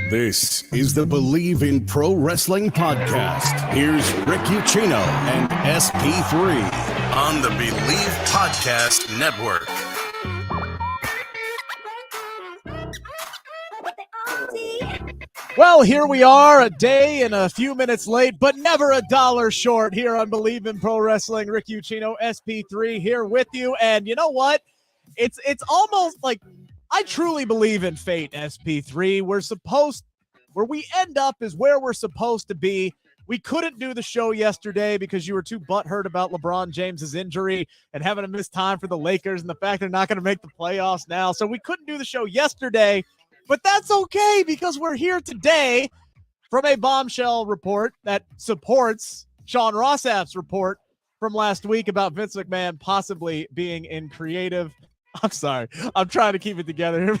This is the Bleav in Pro Wrestling podcast. Here's Rick Ucchino and SP3 on the Bleav Podcast Network. Well, here we are, a day and a few minutes late, but never a dollar short here on Bleav in Pro Wrestling. Rick Ucchino, SP3 here with you. And you know what? It's almost like I truly believe in fate, SP3. Where we end up is where we're supposed to be. We couldn't do the show yesterday because you were too butthurt about LeBron James's injury and having to miss time for the Lakers and the fact they're not going to make the playoffs now. So we couldn't do the show yesterday, but that's okay because we're here today from a bombshell report that supports Sean Rossap's report from last week about Vince McMahon possibly being in creative. I'm sorry. I'm trying to keep it together here.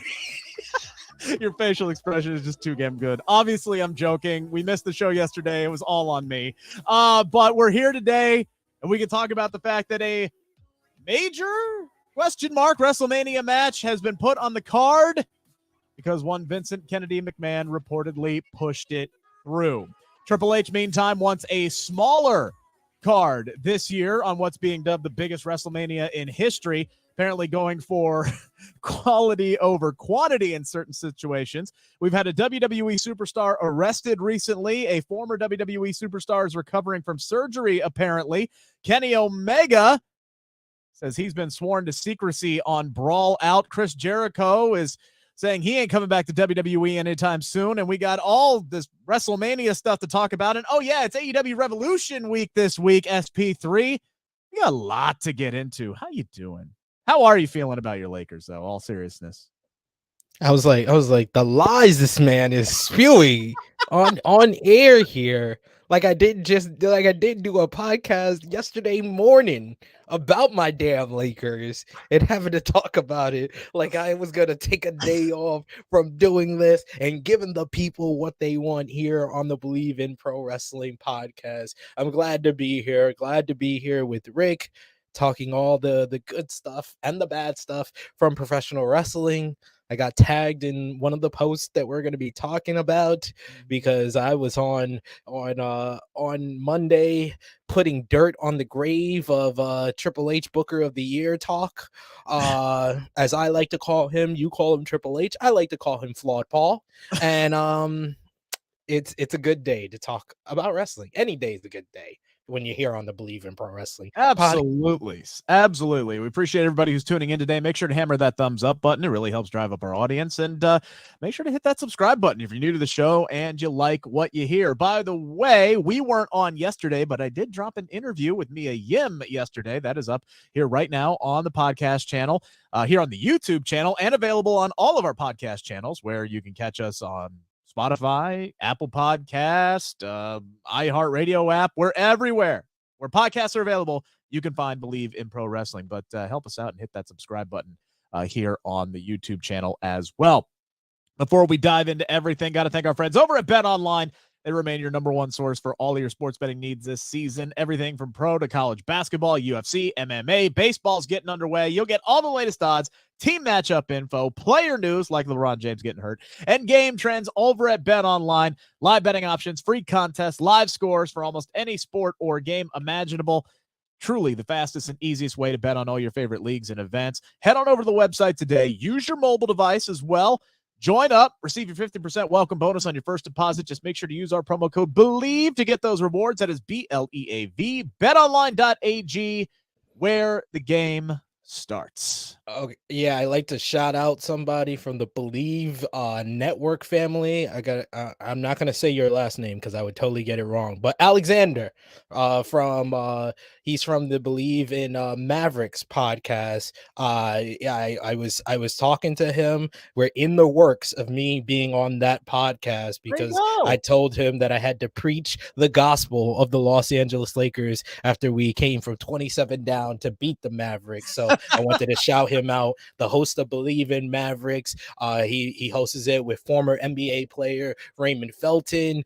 Your facial expression is just too damn good. Obviously, I'm joking. We missed the show yesterday. It was all on me. But we're here today, and we can talk about the fact that a major question mark WrestleMania match has been put on the card because one Vincent Kennedy McMahon reportedly pushed it through. Triple H, meantime, wants a smaller card this year on what's being dubbed the biggest WrestleMania in history. Apparently going for quality over quantity in certain situations. We've had a WWE superstar arrested recently. A former WWE superstar is recovering from surgery, apparently. Kenny Omega says he's been sworn to secrecy on Brawl Out. Chris Jericho is saying he ain't coming back to WWE anytime soon. And we got all this WrestleMania stuff to talk about. And, oh, yeah, it's AEW Revolution week this week, SP3. We got a lot to get into. How you doing? How are you feeling about your Lakers, though? All seriousness. I was like, the lies this man is spewing on air here. Like I did do a podcast yesterday morning about my damn Lakers and having to talk about it. Like I was gonna take a day off from doing this and giving the people what they want here on the Bleav in Pro Wrestling podcast. I'm glad to be here. Glad to be here with Rick, talking all the good stuff and the bad stuff from professional wrestling. I got tagged in one of the posts that we're going to be talking about because I was on Monday putting dirt on the grave of Triple H Booker of the Year talk. As I like to call him, you call him Triple H. I like to call him Flawed Paul. And it's a good day to talk about wrestling. Any day is a good day when you're here on the Bleav in Pro Wrestling. Absolutely. We appreciate everybody who's tuning in today. Make sure to hammer that thumbs up button. It really helps drive up our audience. And make sure to hit that subscribe button if you're new to the show and you like what you hear. By the way, we weren't on yesterday, but I did drop an interview with Mia Yim yesterday. That is up here right now on the podcast channel, here on the YouTube channel, and available on all of our podcast channels where you can catch us on Spotify, Apple Podcast, iHeartRadio app. We're everywhere where podcasts are available. You can find Bleav in Pro Wrestling, but help us out and hit that subscribe button here on the YouTube channel as well. Before we dive into everything, got to thank our friends over at BetOnline. They remain your number one source for all of your sports betting needs this season. Everything from pro to college basketball, UFC, MMA, baseball's getting underway. You'll get all the latest odds, team matchup info, player news like LeBron James getting hurt, and game trends over at BetOnline. Live betting options, free contests, live scores for almost any sport or game imaginable. Truly the fastest and easiest way to bet on all your favorite leagues and events. Head on over to the website today. Use your mobile device as well. Join up, receive your 50% welcome bonus on your first deposit. Just make sure to use our promo code BLEAV to get those rewards. That is BLEAV. BetOnline.ag, where the game starts. Okay, yeah, I like to shout out somebody from the Bleav network family. I'm not gonna say your last name because I would totally get it wrong, but Alexander he's from the Bleav in Mavericks podcast. I was talking to him. We're in the works of me being on that podcast because I told him that I had to preach the gospel of the Los Angeles Lakers after we came from 27 down to beat the Mavericks. So I wanted to shout him out. The host of Bleav in Mavericks, he hosts it with former NBA player Raymond Felton.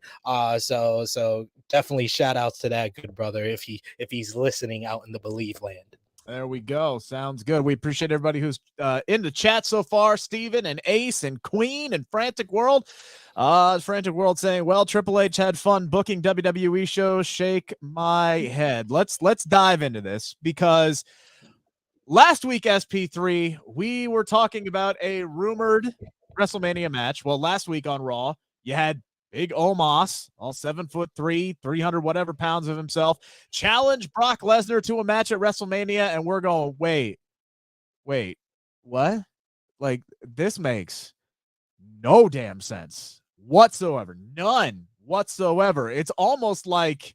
So definitely shout outs to that good brother if he's listening out in the Bleav land. There we go. Sounds good. We appreciate everybody who's in the chat so far. Steven and Ace and Queen and Frantic World. Frantic World saying, well, Triple H had fun booking WWE shows. Shake my head. Let's dive into this because last week, SP3, we were talking about a rumored WrestleMania match. Well, last week on Raw, you had Big Omos, all 7'3", 300 whatever pounds of himself, challenge Brock Lesnar to a match at WrestleMania, and we're going, wait, what? Like, this makes no damn sense whatsoever. None whatsoever. It's almost like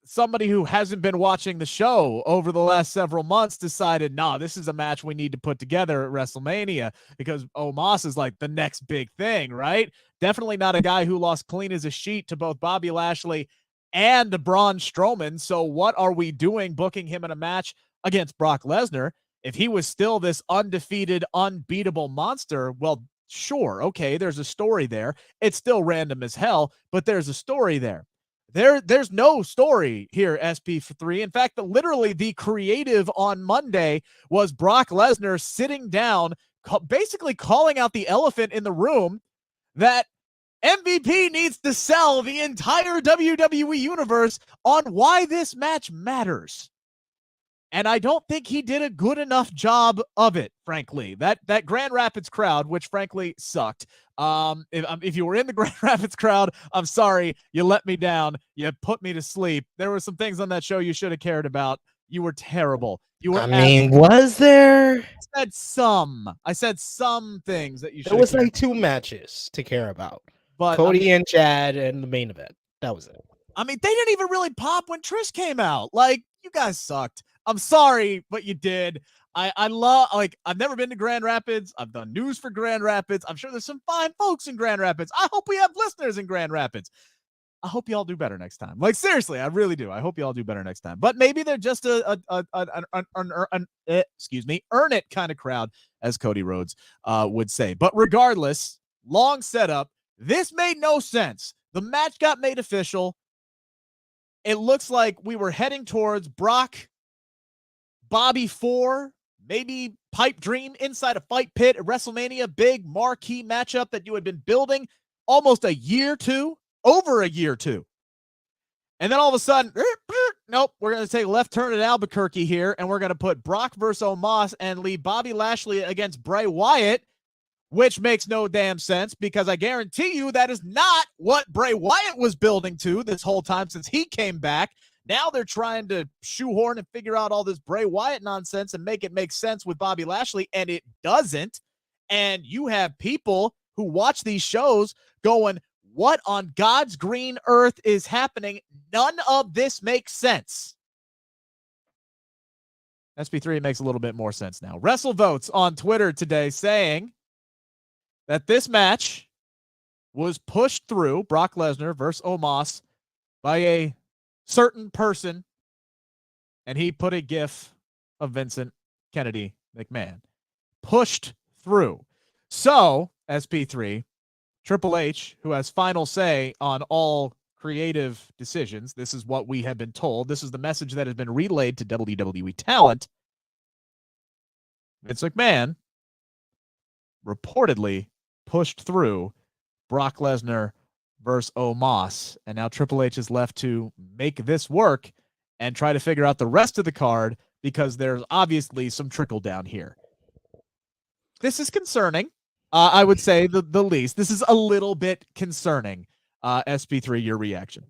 somebody who hasn't been watching the show over the last several months decided, nah, this is a match we need to put together at WrestleMania because Omos is like the next big thing, right? Definitely not a guy who lost clean as a sheet to both Bobby Lashley and Braun Strowman. So what are we doing booking him in a match against Brock Lesnar? If he was still this undefeated, unbeatable monster, well, sure, okay, there's a story there. It's still random as hell, but there's a story there. There's no story here, SP3. In fact, literally the creative on Monday was Brock Lesnar sitting down, basically calling out the elephant in the room that MVP needs to sell the entire WWE universe on why this match matters. And I don't think he did a good enough job of it, frankly. That Grand Rapids crowd, which frankly sucked. If you were in the Grand Rapids crowd, I'm sorry. You let me down. You put me to sleep. There were some things on that show you should have cared about. You were terrible. You were. Was there? I said some things that you should. There was like 2 matches to care about. But Cody and Chad and the main event. That was it. I mean, they didn't even really pop when Trish came out. Like, you guys sucked. I'm sorry, but you did. I love, I've never been to Grand Rapids. I've done news for Grand Rapids. I'm sure there's some fine folks in Grand Rapids. I hope we have listeners in Grand Rapids. I hope y'all do better next time. Like, seriously, I really do. I hope y'all do better next time. But maybe they're just earn it kind of crowd, as Cody Rhodes would say. But regardless, long setup. This made no sense. The match got made official. It looks like we were heading towards Brock, Bobby 4, maybe pipe dream inside a fight pit at WrestleMania, big marquee matchup that you had been building almost over a year to. And then all of a sudden, nope, we're going to take a left turn at Albuquerque here, and we're going to put Brock versus Omas and leave Bobby Lashley against Bray Wyatt, which makes no damn sense because I guarantee you that is not what Bray Wyatt was building to this whole time since he came back. Now they're trying to shoehorn and figure out all this Bray Wyatt nonsense and make it make sense with Bobby Lashley, and it doesn't. And you have people who watch these shows going, what on God's green earth is happening? None of this makes sense. SP3 makes a little bit more sense now. WrestleVotes on Twitter today saying that this match was pushed through, Brock Lesnar versus Omos, by a certain person, and he put a gif of Vincent Kennedy McMahon. Pushed through. So, SP3, Triple H, who has final say on all creative decisions, this is what we have been told. This is the message that has been relayed to WWE talent. Vince McMahon reportedly pushed through Brock Lesnar versus Omos, and now Triple H is left to make this work and try to figure out the rest of the card because there's obviously some trickle down here. This is concerning. I would say the least. This is a little bit concerning. SP3, your reaction.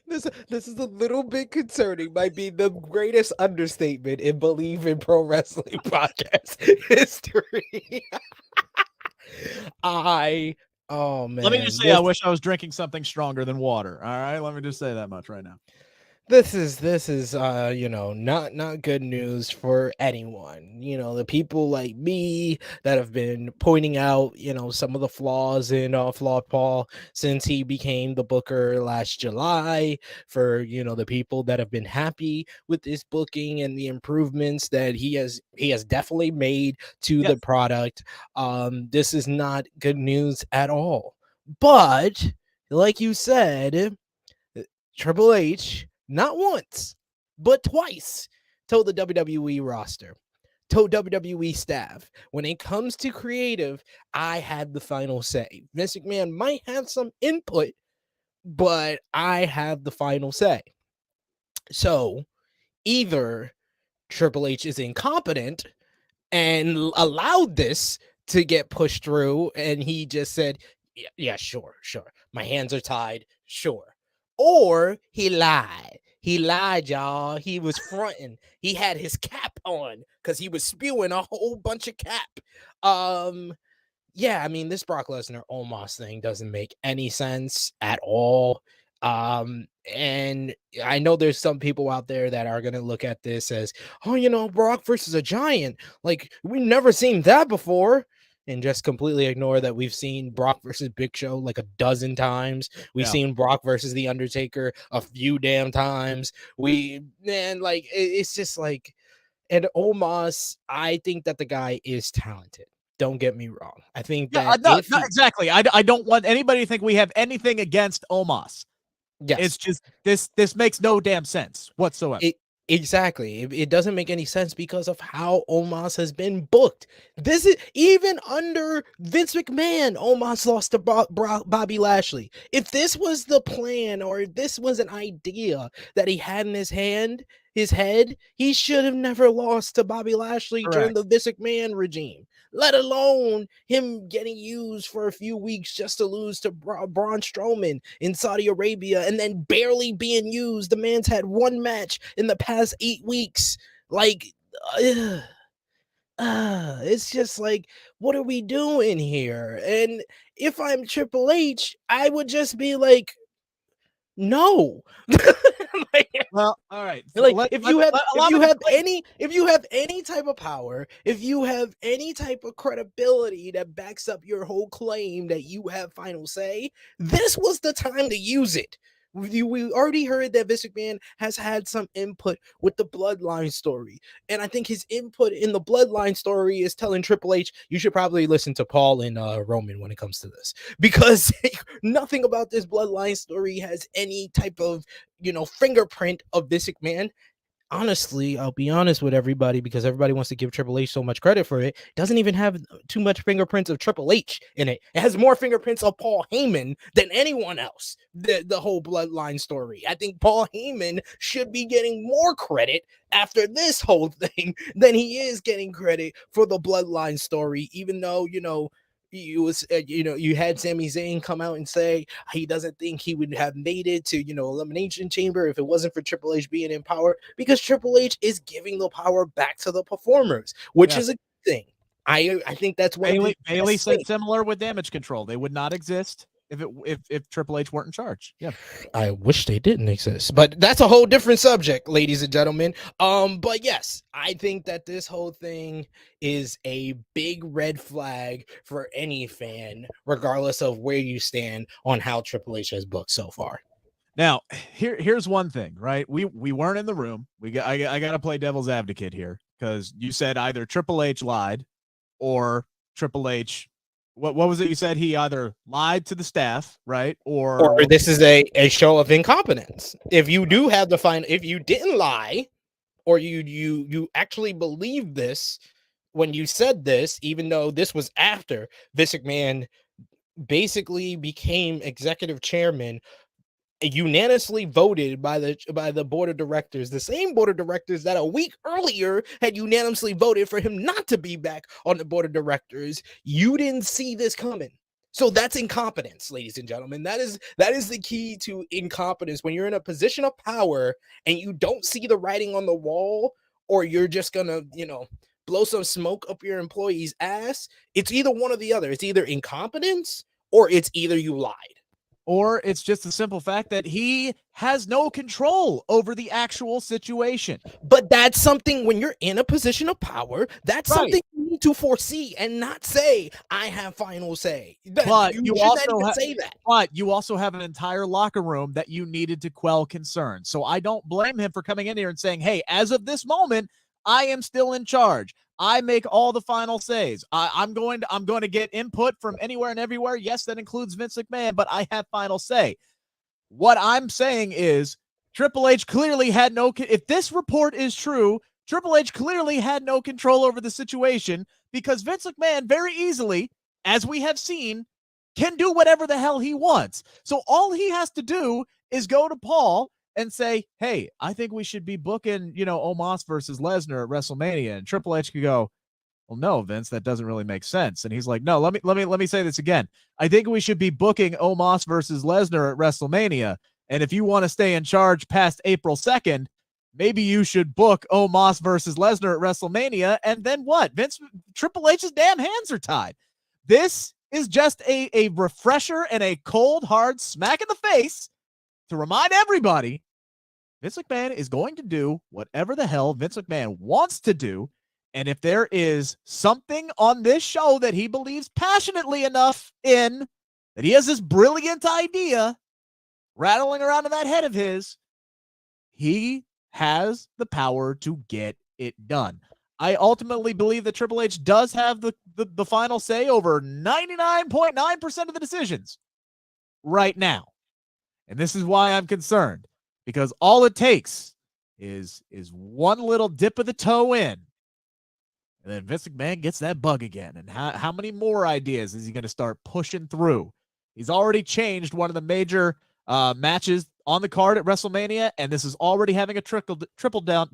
This is a little bit concerning. Might be the greatest understatement in Bleav in Pro Wrestling podcast history. Oh man. Let me just say, I wish I was drinking something stronger than water. All right, let me just say that much right now. This is not good news for anyone. The people like me that have been pointing out, some of the flaws in Flawed Paul since he became the booker last July, for the people that have been happy with this booking and the improvements that he has definitely made to the product. This is not good news at all. But like you said, Triple H not once, but twice told the WWE roster, told WWE staff, when it comes to creative, I had the final say. Vince McMahon might have some input, but I have the final say. So either Triple H is incompetent and allowed this to get pushed through, and he just said, yeah, sure. My hands are tied, sure. Or he lied. He lied, y'all. He was fronting. He had his cap on because he was spewing a whole bunch of cap. Yeah, I mean, this Brock Lesnar Omos thing doesn't make any sense at all. And I know there's some people out there that are gonna look at this as, oh, Brock versus a giant. Like, we've never seen that before. And just completely ignore that we've seen Brock versus Big Show like a dozen times. We've seen Brock versus The Undertaker a few damn times. It's just like, and Omas, I think that the guy is talented. Don't get me wrong. I think that no, exactly. I don't want anybody to think we have anything against Omos. Yes. It's just this makes no damn sense whatsoever. Exactly. It doesn't make any sense because of how Omas has been booked. This is even under Vince McMahon. Omas lost to Bobby Lashley. If this was the plan, or if this was an idea that he had in his head, he should have never lost to Bobby Lashley during the Vince McMahon regime, let alone him getting used for a few weeks just to lose to Braun Strowman in Saudi Arabia and then barely being used. The man's had one match in the past 8 weeks. Like, it's just like, what are we doing here? And if I'm Triple H, I would just be like, no. Well, all right. So if you have any type of power, if you have any type of credibility that backs up your whole claim that you have final say, this was the time to use it. We already heard that Vince McMahon has had some input with the Bloodline story. And I think his input in the Bloodline story is telling Triple H, you should probably listen to Paul and Roman when it comes to this. Because nothing about this Bloodline story has any type of, fingerprint of Vince McMahon. Honestly, I'll be honest with everybody, because everybody wants to give Triple H so much credit for it. It doesn't even have too much fingerprints of Triple H in it. It has more fingerprints of Paul Heyman than anyone else. The whole Bloodline story. I think Paul Heyman should be getting more credit after this whole thing than he is getting credit for the Bloodline story, even though, you had Sami Zayn come out and say he doesn't think he would have made it to, Elimination Chamber if it wasn't for Triple H being in power, because Triple H is giving the power back to the performers, which is a good thing. I think that's what Bailey said similar with Damage Control. They would not exist if Triple H weren't in charge. Yeah. I wish they didn't exist, but that's a whole different subject, ladies and gentlemen. But yes, I think that this whole thing is a big red flag for any fan, regardless of where you stand on how Triple H has booked so far. Now, here's one thing, right? We weren't in the room. I got to play devil's advocate here, because you said either Triple H lied or Triple H. What was it you said? He either lied to the staff, right? Or this is a show of incompetence. If you do have if you didn't lie, or you actually believe this when you said this, even though this was after Vince McMahon basically became executive chairman, unanimously voted by the board of directors, the same board of directors that a week earlier had unanimously voted for him not to be back on the board of directors. You didn't see this coming. So that's incompetence, ladies and gentlemen. That is the key to incompetence. When you're in a position of power and you don't see the writing on the wall, or you're just gonna, blow some smoke up your employee's ass, it's either one or the other. It's either incompetence or it's either you lied. Or it's just the simple fact that he has no control over the actual situation. But that's something, when you're in a position of power, that's something you need to foresee and not say, I have final say. But you also have an entire locker room that you needed to quell concern. So I don't blame him for coming in here and saying, hey, as of this moment, I am still in charge. I make all the final says. I'm going to get input from anywhere and everywhere. Yes, that includes Vince McMahon, but I have final say. What I'm saying is, Triple H clearly had if this report is true, Triple H clearly had no control over the situation because Vince McMahon very easily, as we have seen, can do whatever the hell he wants. So all he has to do is go to Paul and say, hey, I think we should be booking, Omos versus Lesnar at WrestleMania. And Triple H could go, well, no, Vince, that doesn't really make sense. And he's like, no, let me say this again. I think we should be booking Omos versus Lesnar at WrestleMania. And if you want to stay in charge past April 2nd, maybe you should book Omos versus Lesnar at WrestleMania. And then what? Triple H's damn hands are tied. This is just a refresher and a cold, hard smack in the face to remind everybody Vince McMahon is going to do whatever the hell Vince McMahon wants to do. And if there is something on this show that he believes passionately enough in, that he has this brilliant idea rattling around in that head of his, he has the power to get it done. I ultimately believe that Triple H does have the final say over 99.9% of the decisions right now. And this is why I'm concerned, because all it takes is one little dip of the toe in, and then Vince McMahon gets that bug again. And how many more ideas is he going to start pushing through? He's already changed one of the major matches on the card at WrestleMania, and this is already having a trickle down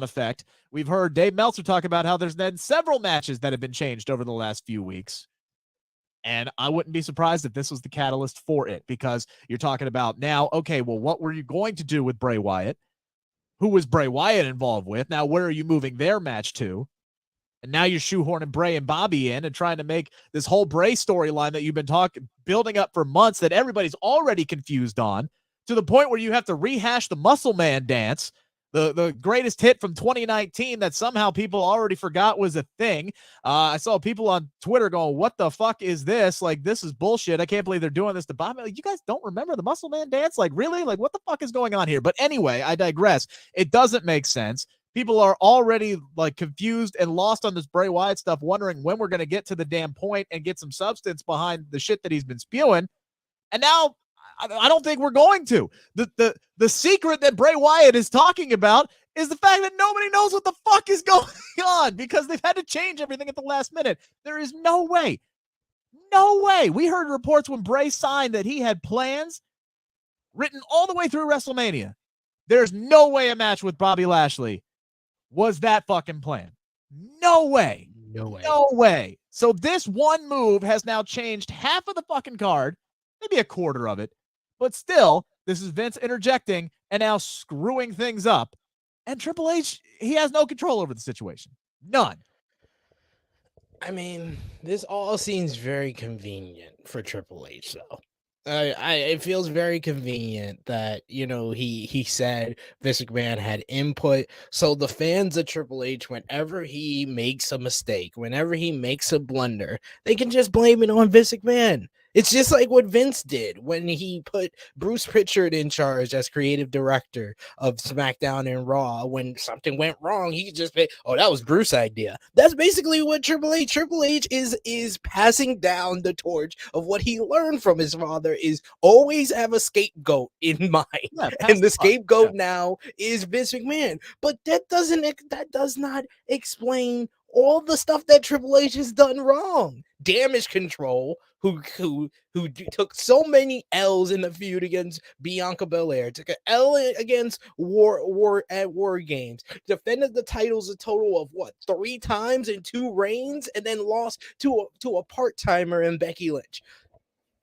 effect. We've heard Dave Meltzer talk about how there's been several matches that have been changed over the last few weeks. And I wouldn't be surprised if this was the catalyst for it, because you're talking about now, okay, well, what were you going to do with Bray Wyatt? Who was Bray Wyatt involved with? Now, where are you moving their match to? And now you're shoehorning Bray and Bobby in and trying to make this whole Bray storyline that you've been building up for months that everybody's already confused on, to the point where you have to rehash the Muscle Man dance, the greatest hit from 2019 that somehow people already forgot was a thing. I saw people on Twitter going, what the fuck is this? Like, this is bullshit. I can't believe they're doing this to Bobby. Like, you guys don't remember the Muscle Man dance? Like, really? Like, what the fuck is going on here? But anyway, I digress. It doesn't make sense. People are already like confused and lost on this Bray Wyatt stuff, wondering when we're going to get to the damn point and get some substance behind the shit that he's been spewing. And now I don't think we're going to. The secret that Bray Wyatt is talking about is the fact that nobody knows what the fuck is going on, because they've had to change everything at the last minute. There is no way. No way. We heard reports when Bray signed that he had plans written all the way through WrestleMania. There's no way a match with Bobby Lashley was that fucking plan. No way. No way. No way. So this one move has now changed half of the fucking card, maybe a quarter of it, but still, this is Vince interjecting and now screwing things up. And Triple H, he has no control over the situation. None. I mean, this all seems very convenient for Triple H, though. It feels very convenient that, he said Vince McMahon had input. So the fans of Triple H, whenever he makes a mistake, whenever he makes a blunder, they can just blame it on Vince McMahon. It's just like what Vince did when he put Bruce Pritchard in charge as creative director of SmackDown and Raw. When something went wrong, he could just say, oh, that was Bruce's idea. That's basically what Triple H is passing down the torch of what he learned from his father, is always have a scapegoat in mind. Yeah, and the scapegoat now is Vince McMahon. But that does not explain all the stuff that Triple H has done wrong. Damage Control, who took so many L's in the feud against Bianca Belair, took an L against War Games, defended the titles a total of 3 times in 2 reigns, and then lost to a part-timer in Becky Lynch.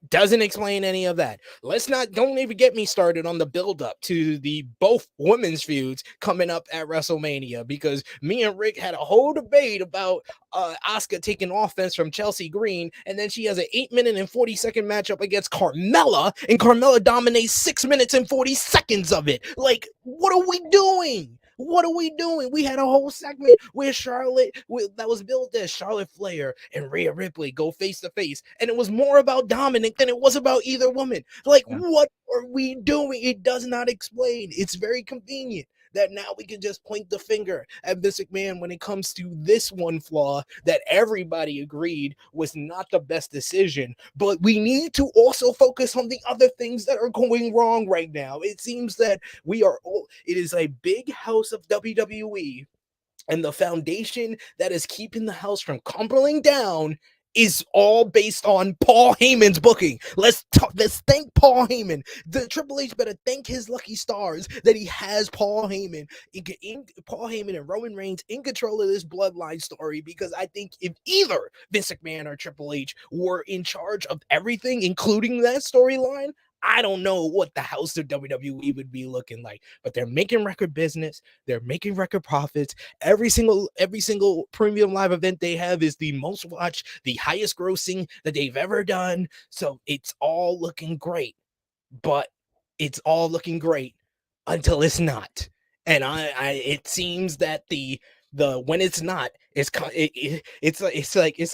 Doesn't explain any of that. Don't even get me started on the build-up to the both women's feuds coming up at WrestleMania, because me and Rick had a whole debate about Asuka taking offense from Chelsea Green, and then she has an 8-minute and 40-second matchup against Carmella, and Carmella dominates 6 minutes and 40 seconds of it. Like, what are we doing? What are we doing? We had a whole segment where that was billed as Charlotte Flair and Rhea Ripley go face to face, and it was more about Dominic than it was about either woman. Like, What are we doing? It does not explain. It's very convenient. that now we can just point the finger at Vince McMahon when it comes to this one flaw that everybody agreed was not the best decision. But we need to also focus on the other things that are going wrong right now. It seems that it is a big house of WWE, and the foundation that is keeping the house from crumbling down is all based on Paul Heyman's booking. Let's thank Paul Heyman. The Triple H better thank his lucky stars that he has Paul Heyman and Roman Reigns in control of this bloodline story, because I think if either Vince McMahon or Triple H were in charge of everything, including that storyline, I don't know what the house of WWE would be looking like. But they're making record business. They're making record profits. Every single premium live event they have is the most watched, the highest grossing that they've ever done. So it's all looking great. But it's all looking great until it's not. And it seems that the when it's not, it's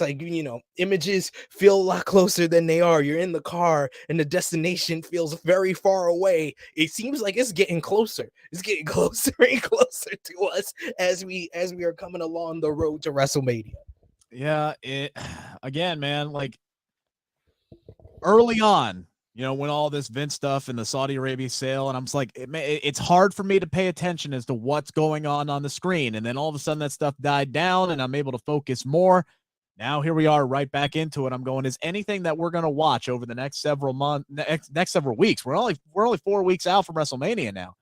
like images feel a lot closer than they are. You're in the car and the destination feels very far away. It seems like it's getting closer. It's getting closer and closer to us as we are coming along the road to WrestleMania. Yeah, again, man, like early on, when all this Vince stuff and the Saudi Arabia sale, and I'm just like, it's hard for me to pay attention as to what's going on the screen. And then all of a sudden that stuff died down and I'm able to focus more. Now here we are right back into it. I'm going, is anything that we're going to watch over the next several months, next several weeks? We're only 4 weeks out from WrestleMania now.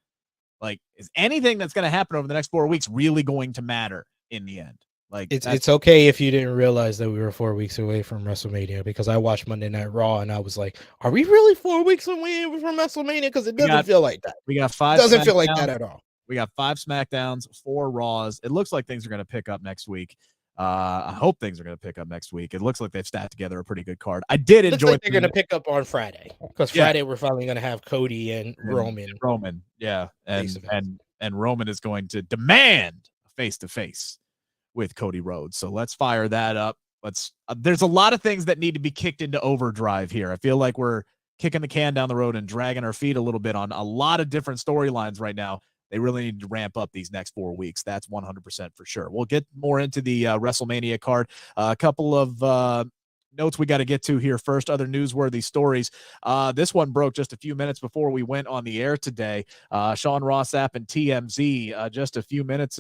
Like, is anything that's going to happen over the next 4 weeks really going to matter in the end? Like, it's okay if you didn't realize that we were 4 weeks away from WrestleMania, because I watched Monday Night Raw and I was like, are we really 4 weeks away from WrestleMania? Because it doesn't feel like that. We got 5. It doesn't feel like that at all. We got 5 SmackDowns, 4 Raws. It looks like things are going to pick up next week. I hope things are going to pick up next week. It looks like they've stacked together a pretty good card. I did enjoy. They're going to pick up on Friday, because Friday we're finally going to have Cody and Roman. Yeah, and Roman is going to demand face-to-face with Cody Rhodes. So let's fire that up. There's a lot of things that need to be kicked into overdrive here. I feel like we're kicking the can down the road and dragging our feet a little bit on a lot of different storylines right now. They really need to ramp up these next 4 weeks. That's 100% for sure. We'll get more into the WrestleMania card. A couple of notes we got to get to here first. Other newsworthy stories. This one broke just a few minutes before we went on the air today. Sean Ross Sapp and TMZ just a few minutes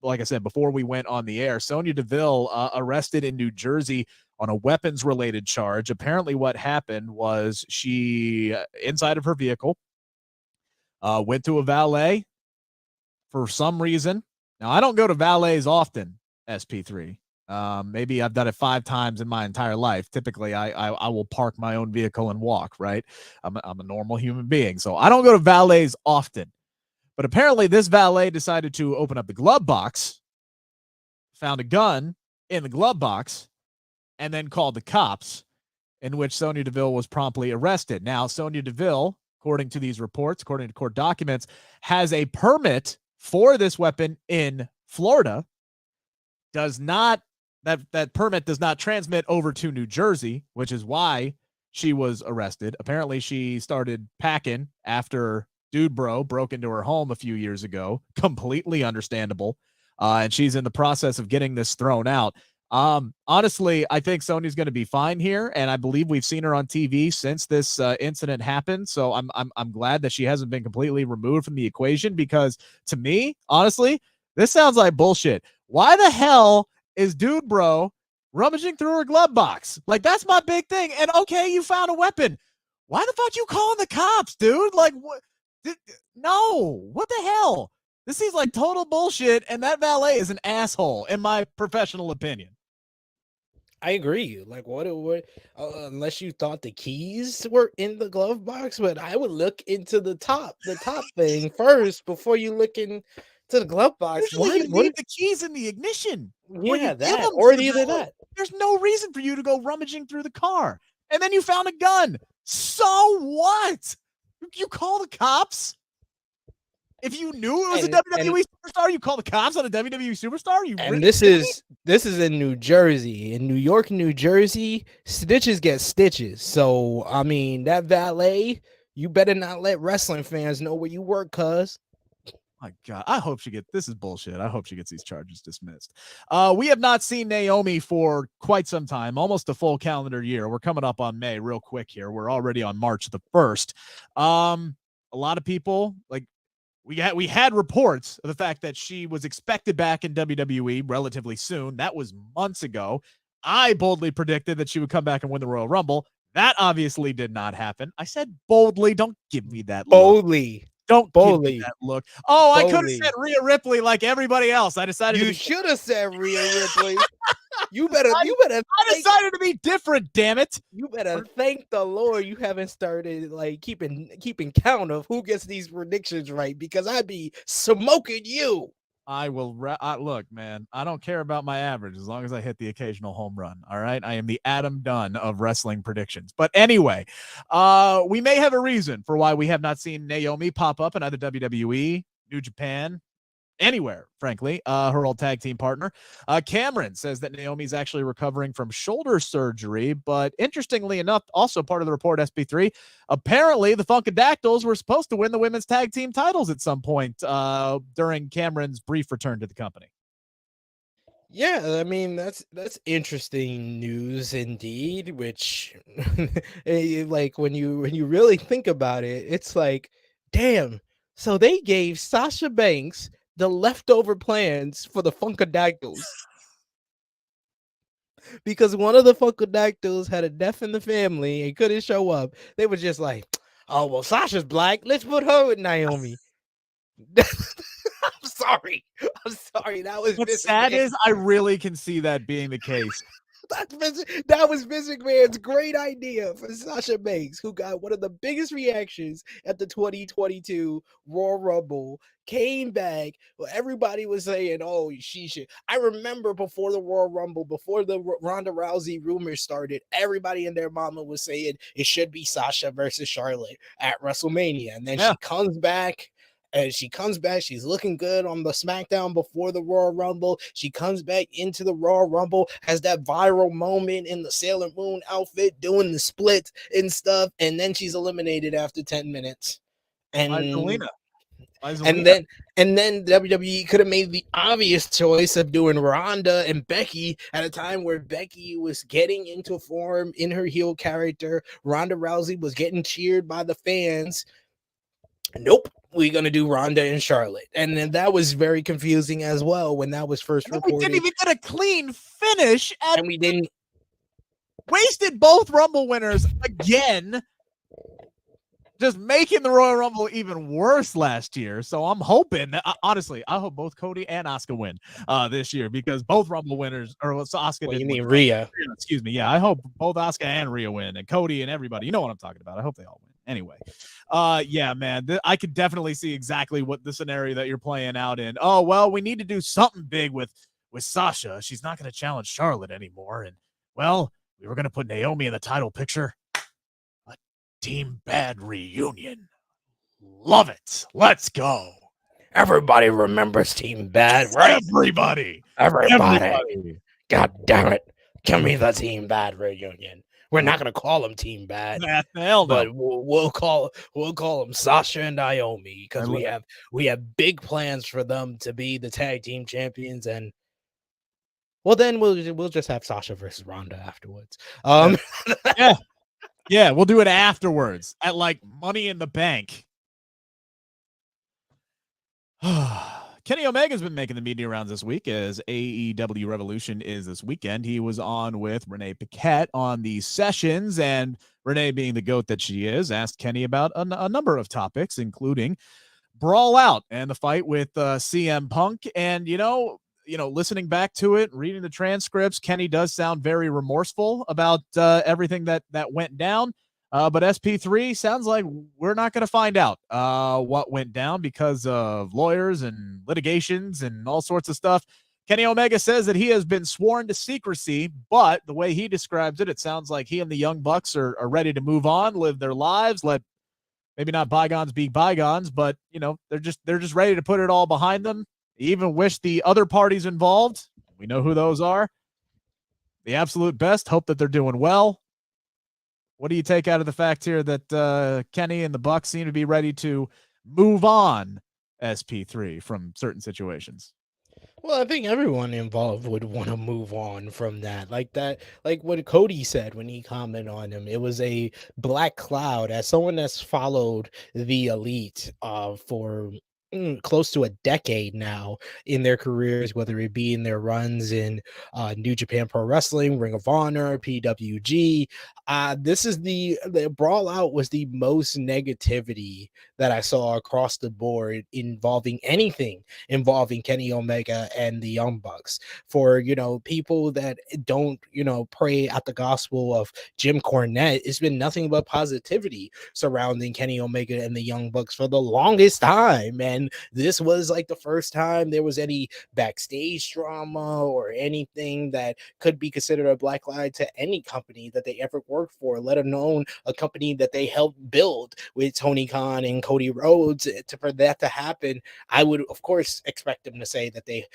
like I said, before we went on the air. Sonya Deville arrested in New Jersey on a weapons-related charge. Apparently what happened was she, inside of her vehicle, went to a valet for some reason. Now, I don't go to valets often, SP3. Maybe I've done it 5 times in my entire life. Typically, I will park my own vehicle and walk, right? I'm a normal human being, so I don't go to valets often. But apparently this valet decided to open up the glove box, found a gun in the glove box, and then called the cops, in which Sonya Deville was promptly arrested. Now, Sonya Deville, according to these reports, according to court documents, has a permit for this weapon in Florida. That permit does not transmit over to New Jersey, which is why she was arrested. Apparently she started packing after Dude Bro broke into her home a few years ago. Completely understandable. And she's in the process of getting this thrown out. Honestly, I think Sonya's going to be fine here, and I believe we've seen her on TV since this incident happened. So I'm glad that she hasn't been completely removed from the equation, because to me, honestly, this sounds like bullshit. Why the hell is Dude Bro rummaging through her glove box? Like, that's my big thing. And okay, you found a weapon. Why the fuck you calling the cops, dude? Like, what? No, what the hell? This seems like total bullshit, and that valet is an asshole, in my professional opinion. I agree. Like, what unless you thought the keys were in the glove box, but I would look into the top thing first before you look into the glove box. Usually you leave the keys in the ignition. Yeah, that or either that. There's no reason for you to go rummaging through the car, and then you found a gun. So what? You call the cops? If you knew it was a WWE superstar, you call the cops on a WWE superstar? This is in New Jersey. In New York, New Jersey, stitches get stitches. So, I mean, that valet, you better not let wrestling fans know where you work, cuz. My God, I hope she gets. This is bullshit. I hope she gets these charges dismissed. We have not seen Naomi for quite some time, almost a full calendar year. We're coming up on May real quick here. We're already on March the 1st. A lot of people we had reports of the fact that she was expected back in WWE relatively soon. That was months ago. I boldly predicted that she would come back and win the Royal Rumble. That obviously did not happen. I said boldly. Don't give me that look. Boldly. Don't give me Boldly. that look. Oh, I could have Boldly. said Rhea Ripley like everybody else. I decided You should have said Rhea Ripley. You better I decided to be different, damn it. You better thank the Lord you haven't started like keeping count of who gets these predictions right, because I'd be smoking you. I will look, man. I don't care about my average as long as I hit the occasional home run. All right. I am the Adam Dunn of wrestling predictions. But anyway, we may have a reason for why we have not seen Naomi pop up in either WWE, New Japan, anywhere, frankly. Her old tag team partner. Cameron says that Naomi's actually recovering from shoulder surgery, but interestingly enough, also part of the report, SP3, apparently the Funkadactyls were supposed to win the women's tag team titles at some point during Cameron's brief return to the company. Yeah, I mean that's interesting news indeed, which like when you really think about it, it's like, damn, so they gave Sasha Banks the leftover plans for the Funkadactyls. Because one of the Funkadactyls had a death in the family and couldn't show up. They were just like, oh, well, Sasha's black. Let's put her with Naomi. I'm sorry. That was what's sad is I really can see that being the case. That was Vince McMahon's great idea for Sasha Banks, who got one of the biggest reactions at the 2022 Royal Rumble, came back. Well, everybody was saying, oh, she should. I remember before the Royal Rumble, before the Ronda Rousey rumors started, everybody and their mama was saying it should be Sasha versus Charlotte at WrestleMania. And then she comes back. And she comes back. She's looking good on the SmackDown before the Royal Rumble. She comes back into the Royal Rumble, has that viral moment in the Sailor Moon outfit, doing the split and stuff. And then she's eliminated after 10 minutes. And then WWE could have made the obvious choice of doing Ronda and Becky at a time where Becky was getting into form in her heel character. Ronda Rousey was getting cheered by the fans. Nope, we're gonna do Ronda and Charlotte, and then that was very confusing as well when that was first reported. We didn't even get a clean finish, and we didn't. Wasted both Rumble winners again, just making the Royal Rumble even worse last year. So I'm hoping, honestly, I hope both Cody and Asuka win this year, because both Rumble winners, or Asuka. Well, you mean Rhea? Excuse me. Yeah, I hope both Asuka and Rhea win, and Cody and everybody. You know what I'm talking about. I hope they all win. Anyway, yeah, man, I could definitely see exactly what the scenario that you're playing out in. Oh, well, we need to do something big with Sasha. She's not going to challenge Charlotte anymore. And, well, we were going to put Naomi in the title picture. A Team Bad reunion. Love it. Let's go. Everybody remembers Team Bad, right? Everybody. God damn it. Give me the Team Bad reunion. We're not going to call them Team Bad, but we'll call them Sasha and Naomi, because we have big plans for them to be the tag team champions, and well, then we'll just have Sasha versus Ronda afterwards. Yeah, we'll do it afterwards at like Money in the Bank. Kenny Omega's been making the media rounds this week, as AEW Revolution is this weekend. He was on with Renee Paquette on the sessions, and Renee, being the GOAT that she is, asked Kenny about a number of topics, including Brawl Out and the fight with CM Punk. And, you know, listening back to it, reading the transcripts, Kenny does sound very remorseful about everything that went down. But SP3 sounds like we're not going to find out what went down because of lawyers and litigations and all sorts of stuff. Kenny Omega says that he has been sworn to secrecy, but the way he describes it, it sounds like he and the Young Bucks are ready to move on, live their lives, let maybe not bygones be bygones, but they're just ready to put it all behind them. He even wish the other parties involved, we know who those are, the absolute best, hope that they're doing well. What do you take out of the fact here that Kenny and the Bucks seem to be ready to move on SP3 from certain situations. Well, I think everyone involved would want to move on from that. Like what Cody said when he commented on him. It was a black cloud. As someone that's followed the elite for close to a decade now in their careers, whether it be in their runs in New Japan Pro Wrestling, Ring of Honor, PWG. This is the Brawl Out was the most negativity that I saw across the board involving anything involving Kenny Omega and the Young Bucks. For, people that don't, pray at the gospel of Jim Cornette, it's been nothing but positivity surrounding Kenny Omega and the Young Bucks for the longest time. And this was like the first time there was any backstage drama or anything that could be considered a black lie to any company that they ever worked for, let alone a company that they helped build with Tony Khan and Cody Rhodes. For that to happen, I would, of course, expect them to say that they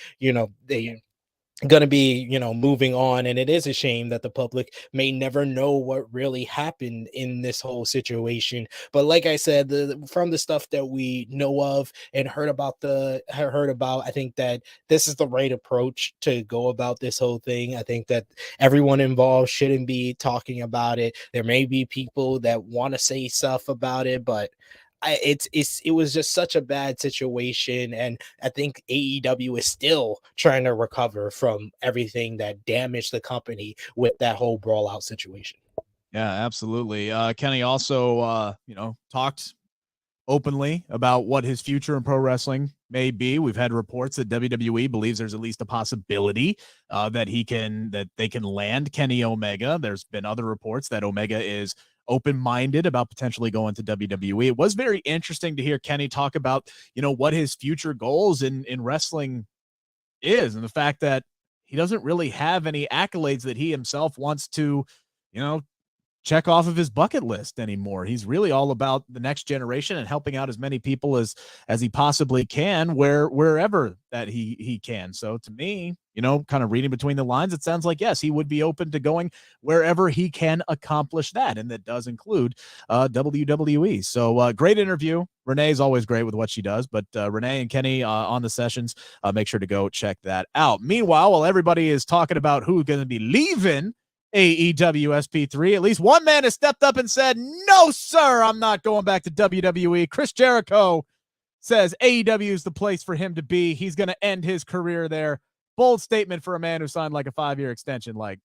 going to be, moving on. And it is a shame that the public may never know what really happened in this whole situation. But like I said, from the stuff that we know of and heard about, I think that this is the right approach to go about this whole thing. I think that everyone involved shouldn't be talking about it. There may be people that want to say stuff about it, but it was just such a bad situation, and I think AEW is still trying to recover from everything that damaged the company with that whole Brawl Out situation. Yeah, absolutely. Kenny also, talked openly about what his future in pro wrestling may be. We've had reports that WWE believes there's at least a possibility that they can land Kenny Omega. There's been other reports that Omega is open-minded about potentially going to WWE. It was very interesting to hear Kenny talk about, what his future goals in wrestling is, and the fact that he doesn't really have any accolades that he himself wants to, check off of his bucket list anymore. He's really all about the next generation and helping out as many people as he possibly can wherever that he can. So to me, kind of reading between the lines, it sounds like, yes, he would be open to going wherever he can accomplish that. And that does include WWE. So great interview. Renee is always great with what she does, but Renee and Kenny on the sessions, make sure to go check that out. Meanwhile, while everybody is talking about who's going to be leaving AEW SP3, at least one man has stepped up and said, no, sir, I'm not going back to WWE. Chris Jericho says AEW is the place for him to be. He's going to end his career there. Bold statement for a man who signed like a 5-year extension like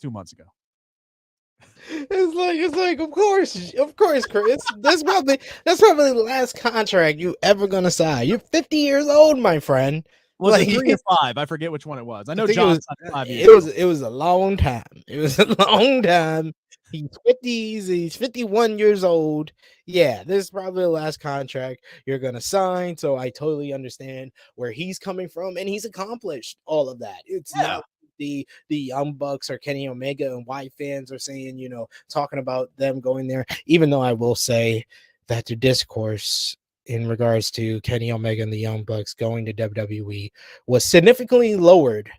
2 months ago. It's like, of course, Chris. That's probably the last contract you ever gonna sign. You're 50 years old, my friend. Was it 3 or 5? I forget which one it was. I know John signed 5 years. It was a long time. It was a long time. He's 50s. He's 51 years old. Yeah, this is probably the last contract you're gonna sign. So I totally understand where he's coming from, and he's accomplished all of that. It's not the Young Bucks or Kenny Omega and why fans are saying, talking about them going there. Even though I will say that the discourse in regards to Kenny Omega and the Young Bucks going to WWE was significantly lowered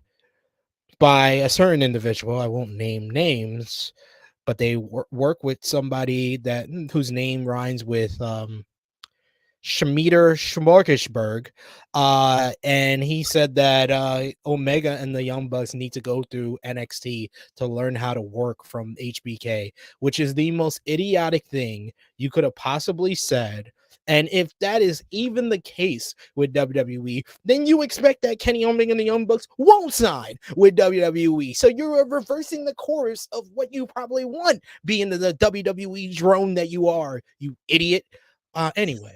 by a certain individual. I won't name names, but they work with somebody whose name rhymes with Shemeter Schmorkisberg, and he said that Omega and the Young Bucks need to go through NXT to learn how to work from HBK, which is the most idiotic thing you could have possibly said. And if that is even the case with WWE, then you expect that Kenny Omega and the Young Bucks won't sign with WWE. So you're reversing the course of what you probably want, being the WWE drone that you are, you idiot. Anyway.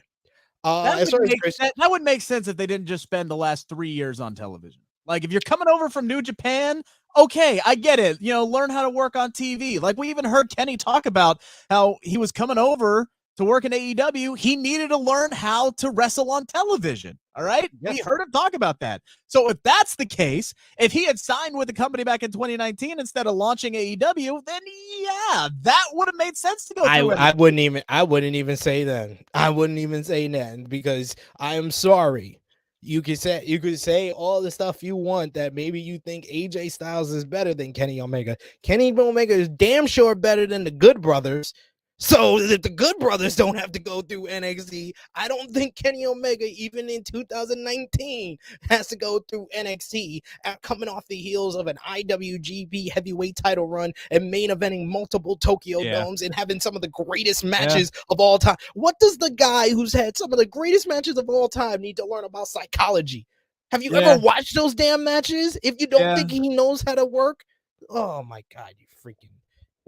That would make sense if they didn't just spend the last 3 years on television. Like, if you're coming over from New Japan, okay, I get it. Learn how to work on TV. Like, we even heard Kenny talk about how he was coming over to work in AEW. He needed to learn how to wrestle on television. All right. Yes. We heard him talk about that. So if that's the case, if he had signed with the company back in 2019 instead of launching AEW, then yeah, that would have made sense to go through. I wouldn't even say that. I wouldn't even say that, because I am sorry. You could say all the stuff you want, that maybe you think AJ Styles is better than Kenny Omega. Kenny Omega is damn sure better than the Good Brothers. so that the Good Brothers don't have to go through NXT. I don't think Kenny Omega, even in 2019, has to go through NXT coming off the heels of an IWGP heavyweight title run and main eventing multiple Tokyo Domes and having some of the greatest matches of all time. What does the guy who's had some of the greatest matches of all time need to learn about psychology? Have you ever watched those damn matches? If you don't think he knows how to work, oh my God, you freaking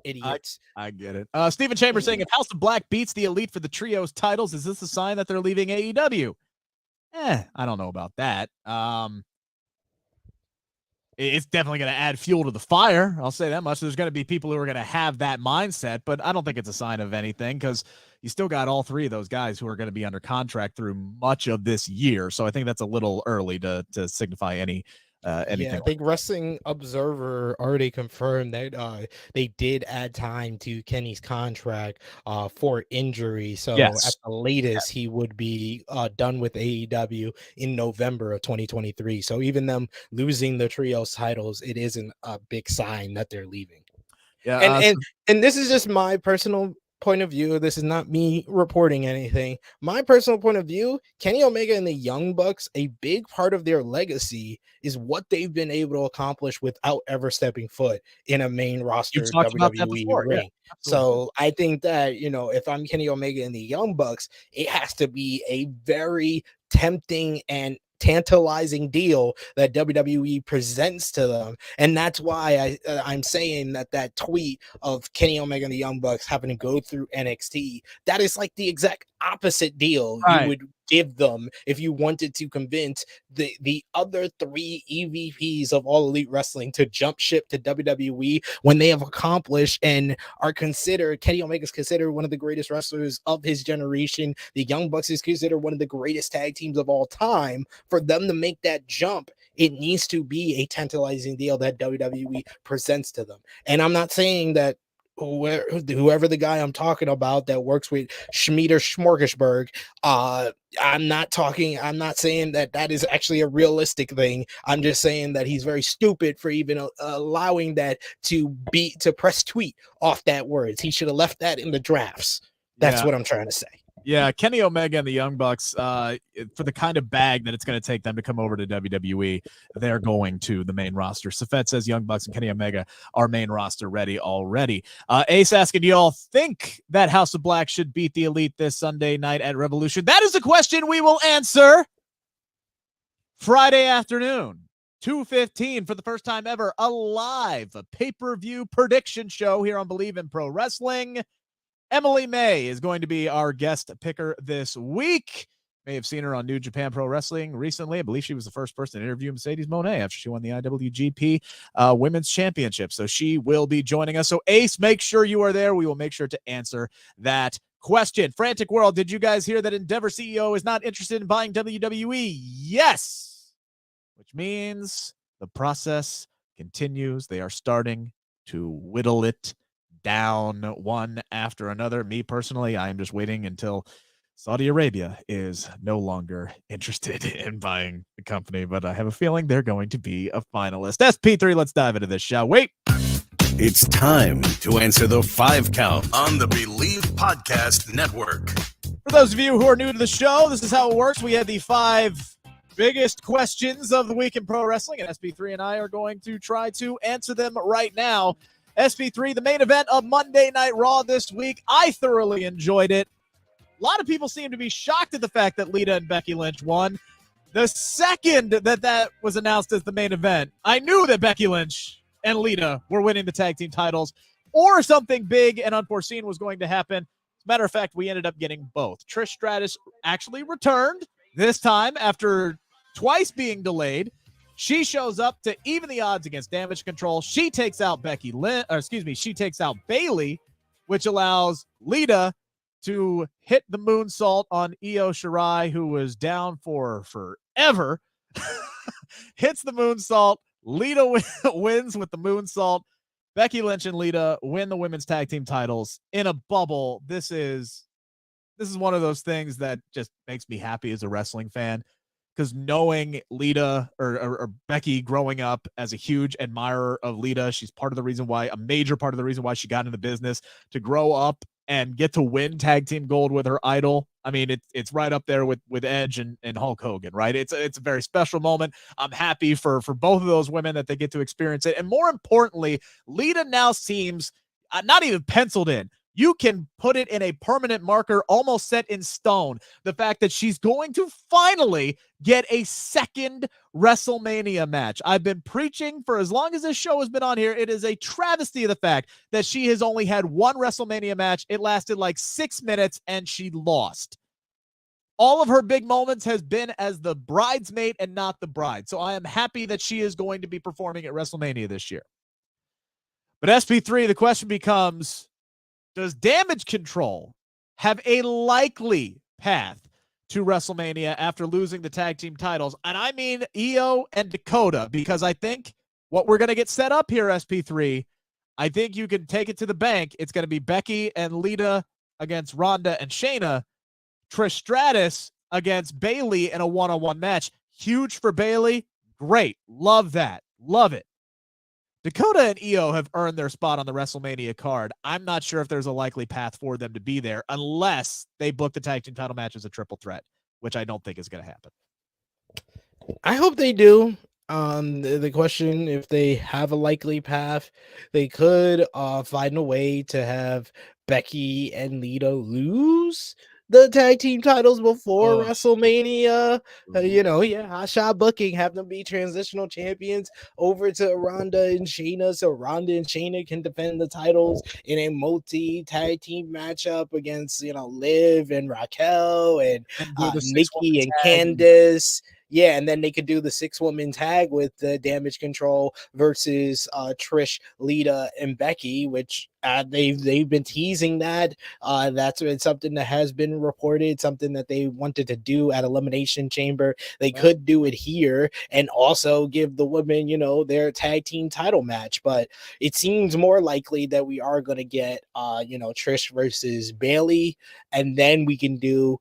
idiots. I get it. Stephen Chambers saying, if House of Black beats the Elite for the trios titles, is this a sign that they're leaving AEW? I don't know about that. It's definitely going to add fuel to the fire. I'll say that much. There's going to be people who are going to have that mindset, but I don't think it's a sign of anything because you still got all three of those guys who are going to be under contract through much of this year. So I think that's a little early to signify anything. I think Wrestling Observer already confirmed that they did add time to Kenny's contract for injury. So at the latest, he would be done with AEW in November of 2023. So even them losing the trios titles, it isn't a big sign that they're leaving. And this is just my personal point of view. This is not me reporting anything. My personal point of view, Kenny Omega and the Young Bucks, a big part of their legacy is what they've been able to accomplish without ever stepping foot in a main roster WWE ring. So I think that, if I'm Kenny Omega and the Young Bucks, it has to be a very tempting and tantalizing deal that WWE presents to them, and that's why I'm saying that tweet of Kenny Omega and the Young Bucks having to go through NXT, that is like the exact opposite deal you would give them if you wanted to convince the other three EVPs of All Elite Wrestling to jump ship to WWE when they have accomplished and are considered. Kenny Omega is considered one of the greatest wrestlers of his generation. The Young Bucks is considered one of the greatest tag teams of all time. For them to make that jump, it needs to be a tantalizing deal that WWE presents to them. And I'm not saying that whoever the guy I'm talking about that works with Schmieder Schmorgasburg, I'm not saying that is actually a realistic thing. I'm just saying that he's very stupid for even allowing that to press tweet off that words. He should have left that in the drafts. That's what I'm trying to say. Yeah, Kenny Omega and the Young Bucks, for the kind of bag that it's going to take them to come over to WWE, they're going to the main roster. Safet says Young Bucks and Kenny Omega are main roster ready already. Ace asking, do y'all think that House of Black should beat the Elite this Sunday night at Revolution? That is a question we will answer Friday afternoon, 2:15, for the first time ever, a live pay-per-view prediction show here on Bleav in Pro Wrestling. Emily May is going to be our guest picker this week. May have seen her on New Japan Pro Wrestling recently. I Bleav she was the first person to interview Mercedes Moné after she won the IWGP Women's Championship. So she will be joining us. So Ace, make sure you are there. We will make sure to answer that question. Frantic World, did you guys hear that Endeavor CEO is not interested in buying WWE? Yes, which means the process continues. They are starting to whittle it down one after another. Me personally, I am just waiting until Saudi Arabia is no longer interested in buying the company, but I have a feeling they're going to be a finalist. SP3, let's dive into this, shall we? It's time to answer the 5 count on the Bleav Podcast Network. For those of you who are new to the show, this is how it works. We have the 5 biggest questions of the week in pro wrestling, and SP3 and I are going to try to answer them right now. SP3, the main event of Monday Night Raw this week. I thoroughly enjoyed it. A lot of people seem to be shocked at the fact that Lita and Becky Lynch won. The second that was announced as the main event, I knew that Becky Lynch and Lita were winning the tag team titles, or something big and unforeseen was going to happen. As a matter of fact, we ended up getting both. Trish Stratus actually returned, this time after twice being delayed. She shows up to even the odds against Damage Control. She takes out she takes out Bayley, which allows Lita to hit the moonsault on Io Shirai, who was down for forever. Hits the moonsault. Lita wins with the moonsault. Becky Lynch and Lita win the women's tag team titles in a bubble. This is one of those things that just makes me happy as a wrestling fan. Because knowing Lita or Becky growing up as a huge admirer of Lita, she's a major part of the reason why she got into the business. To grow up and get to win tag team gold with her idol. I mean, it's right up there with Edge and Hulk Hogan, right? It's a very special moment. I'm happy for both of those women that they get to experience it. And more importantly, Lita now seems not even penciled in. You can put it in a permanent marker, almost set in stone. The fact that she's going to finally get a second WrestleMania match. I've been preaching for as long as this show has been on here. It is a travesty of the fact that she has only had one WrestleMania match. It lasted like 6 minutes and she lost. All of her big moments has been as the bridesmaid and not the bride. So I am happy that she is going to be performing at WrestleMania this year. But SP3, the question becomes, does Damage Control have a likely path to WrestleMania after losing the tag team titles? And I mean Io and Dakota, because I think what we're going to get set up here, SP3, I think you can take it to the bank. It's going to be Becky and Lita against Ronda and Shayna, Trish Stratus against Bayley in a one-on-one match. Huge for Bayley. Great. Love that. Love it. Dakota and Io have earned their spot on the WrestleMania card. I'm not sure if there's a likely path for them to be there unless they book the tag team title match as a triple threat, which I don't think is going to happen. I hope they do. The question, if they have a likely path, they could find a way to have Becky and Lita lose the tag team titles before WrestleMania. Hot shot booking, have them be transitional champions over to Ronda and Shayna, so Ronda and Shayna can defend the titles in a multi-tag team matchup against, Liv and Raquel and Nikki and Candice. Yeah, and then they could do the 6-woman tag with the Damage Control versus Trish, Lita, and Becky, which they've been teasing that. That's been something that has been reported, something that they wanted to do at Elimination Chamber. They could do it here and also give the women, their tag team title match. But it seems more likely that we are going to get, Trish versus Bayley, and then we can do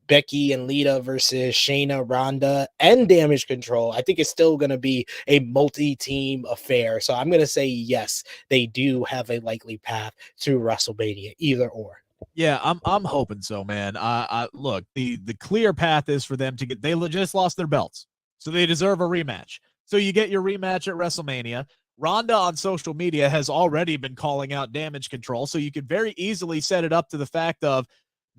Becky and Lita versus Shayna, Ronda, and Damage Control. I think it's still going to be a multi-team affair. So I'm going to say yes, they do have a likely path to WrestleMania, either or. Yeah, I'm hoping so, man. Look, the clear path is for them to get. They just lost their belts, so they deserve a rematch. So you get your rematch at WrestleMania. Ronda on social media has already been calling out Damage Control, so you could very easily set it up to the fact of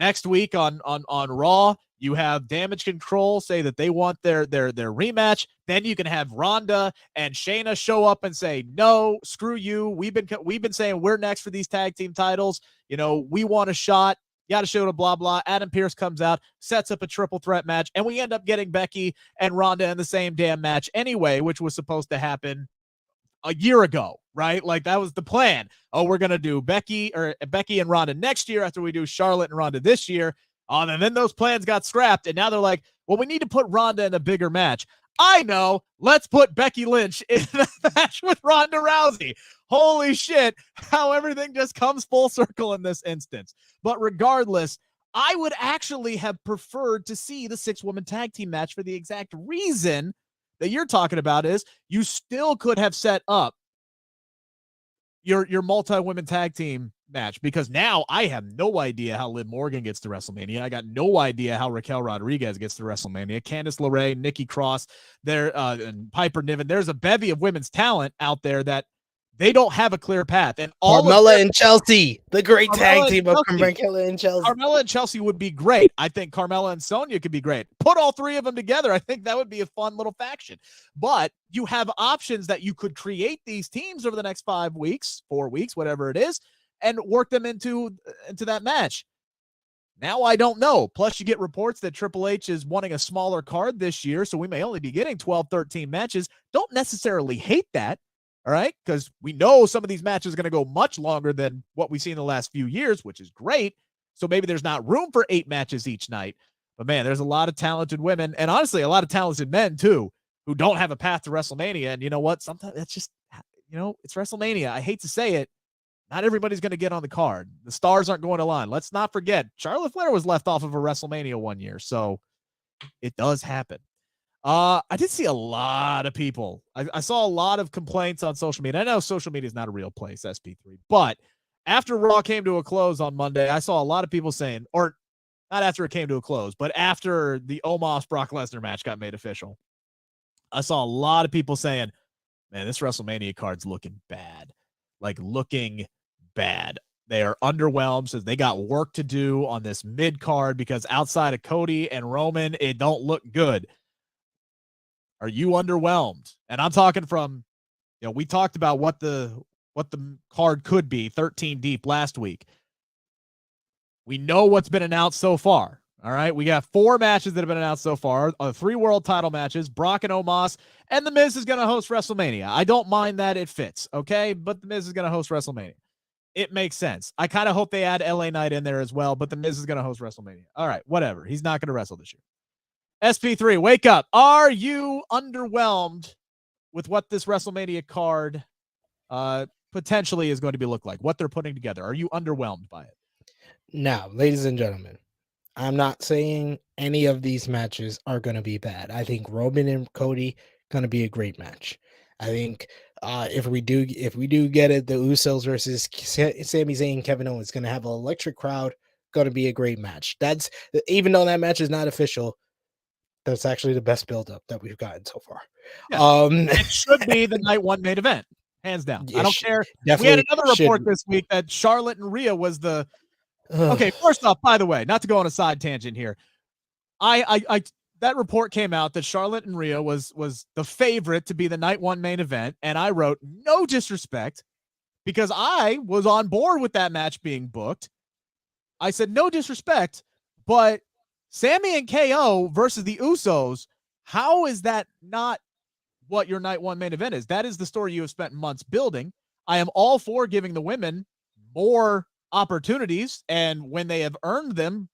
next week on Raw, you have Damage Control say that they want their rematch. Then you can have Ronda and Shayna show up and say, "No, screw you. We've been saying we're next for these tag team titles. We want a shot. You got to show to blah blah." Adam Pearce comes out, sets up a triple threat match, and we end up getting Becky and Ronda in the same damn match anyway, which was supposed to happen a year ago, right? Like that was the plan. Oh, we're going to do Becky and Ronda next year after we do Charlotte and Ronda this year. And then those plans got scrapped. And now they're like, well, we need to put Ronda in a bigger match. I know. Let's put Becky Lynch in the match with Ronda Rousey. Holy shit. How everything just comes full circle in this instance. But regardless, I would actually have preferred to see the 6-woman tag team match for the exact reason that you're talking about is you still could have set up your multi-women tag team match, because now I have no idea how Liv Morgan gets to WrestleMania. I got no idea how Raquel Rodriguez gets to WrestleMania. Candice LeRae, Nikki Cross, and Piper Niven. There's a bevy of women's talent out there that they don't have a clear path. And Carmella and Chelsea, the great tag team of Carmella and Chelsea. Carmella and Chelsea would be great. I think Carmella and Sonya could be great. Put all three of them together. I think that would be a fun little faction. But you have options that you could create these teams over the next 5 weeks, 4 weeks, whatever it is, and work them into that match. Now I don't know. Plus, you get reports that Triple H is wanting a smaller card this year, so we may only be getting 12, 13 matches. Don't necessarily hate that. All right, because we know some of these matches are going to go much longer than what we've seen in the last few years, which is great. So maybe there's not room for 8 matches each night. But, man, there's a lot of talented women and, honestly, a lot of talented men, too, who don't have a path to WrestleMania. And you know what? Sometimes that's just, it's WrestleMania. I hate to say it. Not everybody's going to get on the card. The stars aren't going to line. Let's not forget, Charlotte Flair was left off of a WrestleMania one year. So it does happen. I did see a lot of people. I saw a lot of complaints on social media. I know social media is not a real place, SP3, but after Raw came to a close on Monday, I saw a lot of people saying, or not after it came to a close, but after the Omos Brock Lesnar match got made official, I saw a lot of people saying, man, this WrestleMania card's looking bad. Like, looking bad. They are underwhelmed, so they got work to do on this mid card because outside of Cody and Roman, it don't look good. Are you underwhelmed? And I'm talking from, we talked about what the card could be 13 deep last week. We know what's been announced so far. All right. We got 4 matches that have been announced so far. 3 world title matches, Brock and Omas, and The Miz is going to host WrestleMania. I don't mind that it fits. Okay. But The Miz is going to host WrestleMania. It makes sense. I kind of hope they add LA Knight in there as well, but The Miz is going to host WrestleMania. All right. Whatever. He's not going to wrestle this year. SP3, wake up. Are you underwhelmed with what this WrestleMania card potentially is going to be look like, what they're putting together? Are you underwhelmed by it? Now, ladies and gentlemen, I'm not saying any of these matches are going to be bad. I think Roman and Cody going to be a great match. I think if we do get it, the Usos versus Sami Zayn and Kevin Owens going to have an electric crowd. Going to be a great match. That's, even though that match is not official, that's actually the best build-up that we've gotten so far. Yeah. It should be the night 1 main event, hands down. I don't care. We had another report this week that Charlotte and Rhea was the. Okay, first off, by the way, not to go on a side tangent here, I that report came out that Charlotte and Rhea was the favorite to be the night 1 main event, and I wrote, no disrespect, because I was on board with that match being booked. I said, no disrespect, but Sammy and KO versus the Usos, how is that not what your night 1 main event is? That is the story you have spent months building. I am all for giving the women more opportunities, and when they have earned them,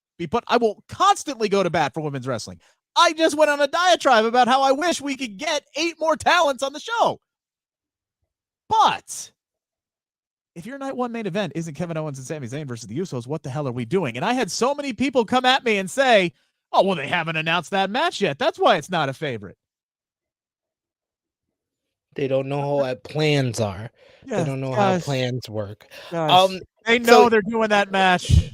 I will constantly go to bat for women's wrestling. I just went on a diatribe about how I wish we could get 8 more talents on the show. But if your night 1 main event isn't Kevin Owens and Sami Zayn versus the Usos, what the hell are we doing? And I had so many people come at me and say, oh, well, they haven't announced that match yet. That's why it's not a favorite. They don't know what plans are. Yes, they don't know how plans work. They know they're doing that match.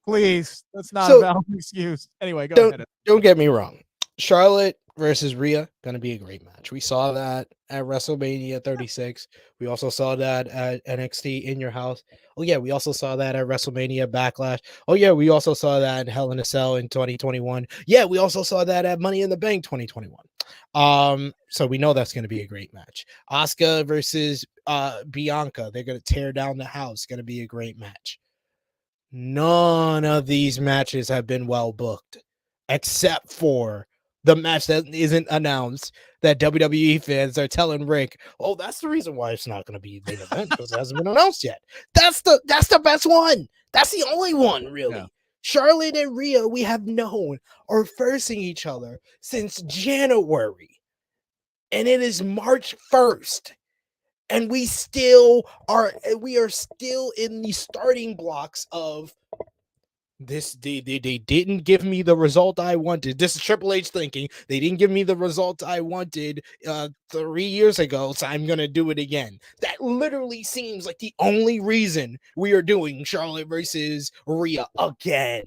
Please, that's not a valid excuse. Anyway, go ahead. Don't get me wrong. Charlotte versus Rhea, gonna be a great match. We saw that at WrestleMania 36. We also saw that at NXT In Your House. Oh yeah, we also saw that at WrestleMania Backlash. Oh yeah, we also saw that in Hell in a Cell in 2021. Yeah, we also saw that at Money in the Bank 2021. So we know that's going to be a great match. Asuka versus Bianca, they're going to tear down the house. Going to be a great match. None of these matches have been well booked, except for the match that isn't announced that WWE fans are telling Rick, oh, that's the reason why it's not going to be the event, because it hasn't been announced yet. That's the best one. That's the only one, really. Yeah. Charlotte and Rhea, we have known, are versing each other since January. And it is March 1st. And we are still in the starting blocks of this. They didn't give me the result I wanted. This is Triple H thinking. They didn't give me the result I wanted 3 years ago, so I'm going to do it again. That literally seems like the only reason we are doing Charlotte versus Rhea again.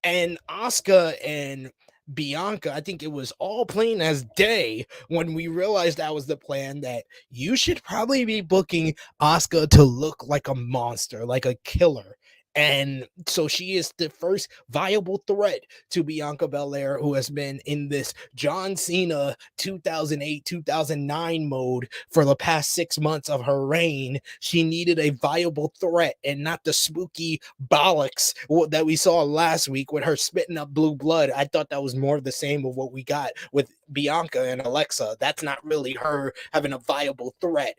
And Asuka and Bianca, I think it was all plain as day when we realized that was the plan, that you should probably be booking Asuka to look like a monster, like a killer. And so she is the first viable threat to Bianca Belair, who has been in this John Cena 2008-2009 mode for the past 6 months of her reign. She needed a viable threat and not the spooky bollocks that we saw last week with her spitting up blue blood. I thought that was more of the same of what we got with Bianca and Alexa. That's not really her having a viable threat.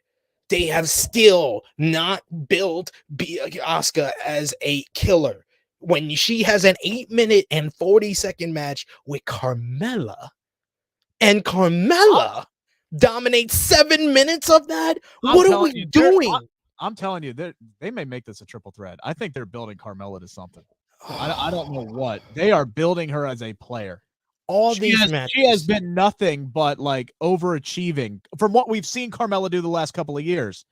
They have still not built Asuka as a killer. When she has an 8-minute and 40-second match with Carmella, and Carmella dominates 7 minutes of that, what are we doing? I'm telling you, they may make this a triple threat. I think they're building Carmella to something. I don't know what. They are building her as a player. She has been nothing but like overachieving from what we've seen Carmella do the last couple of years.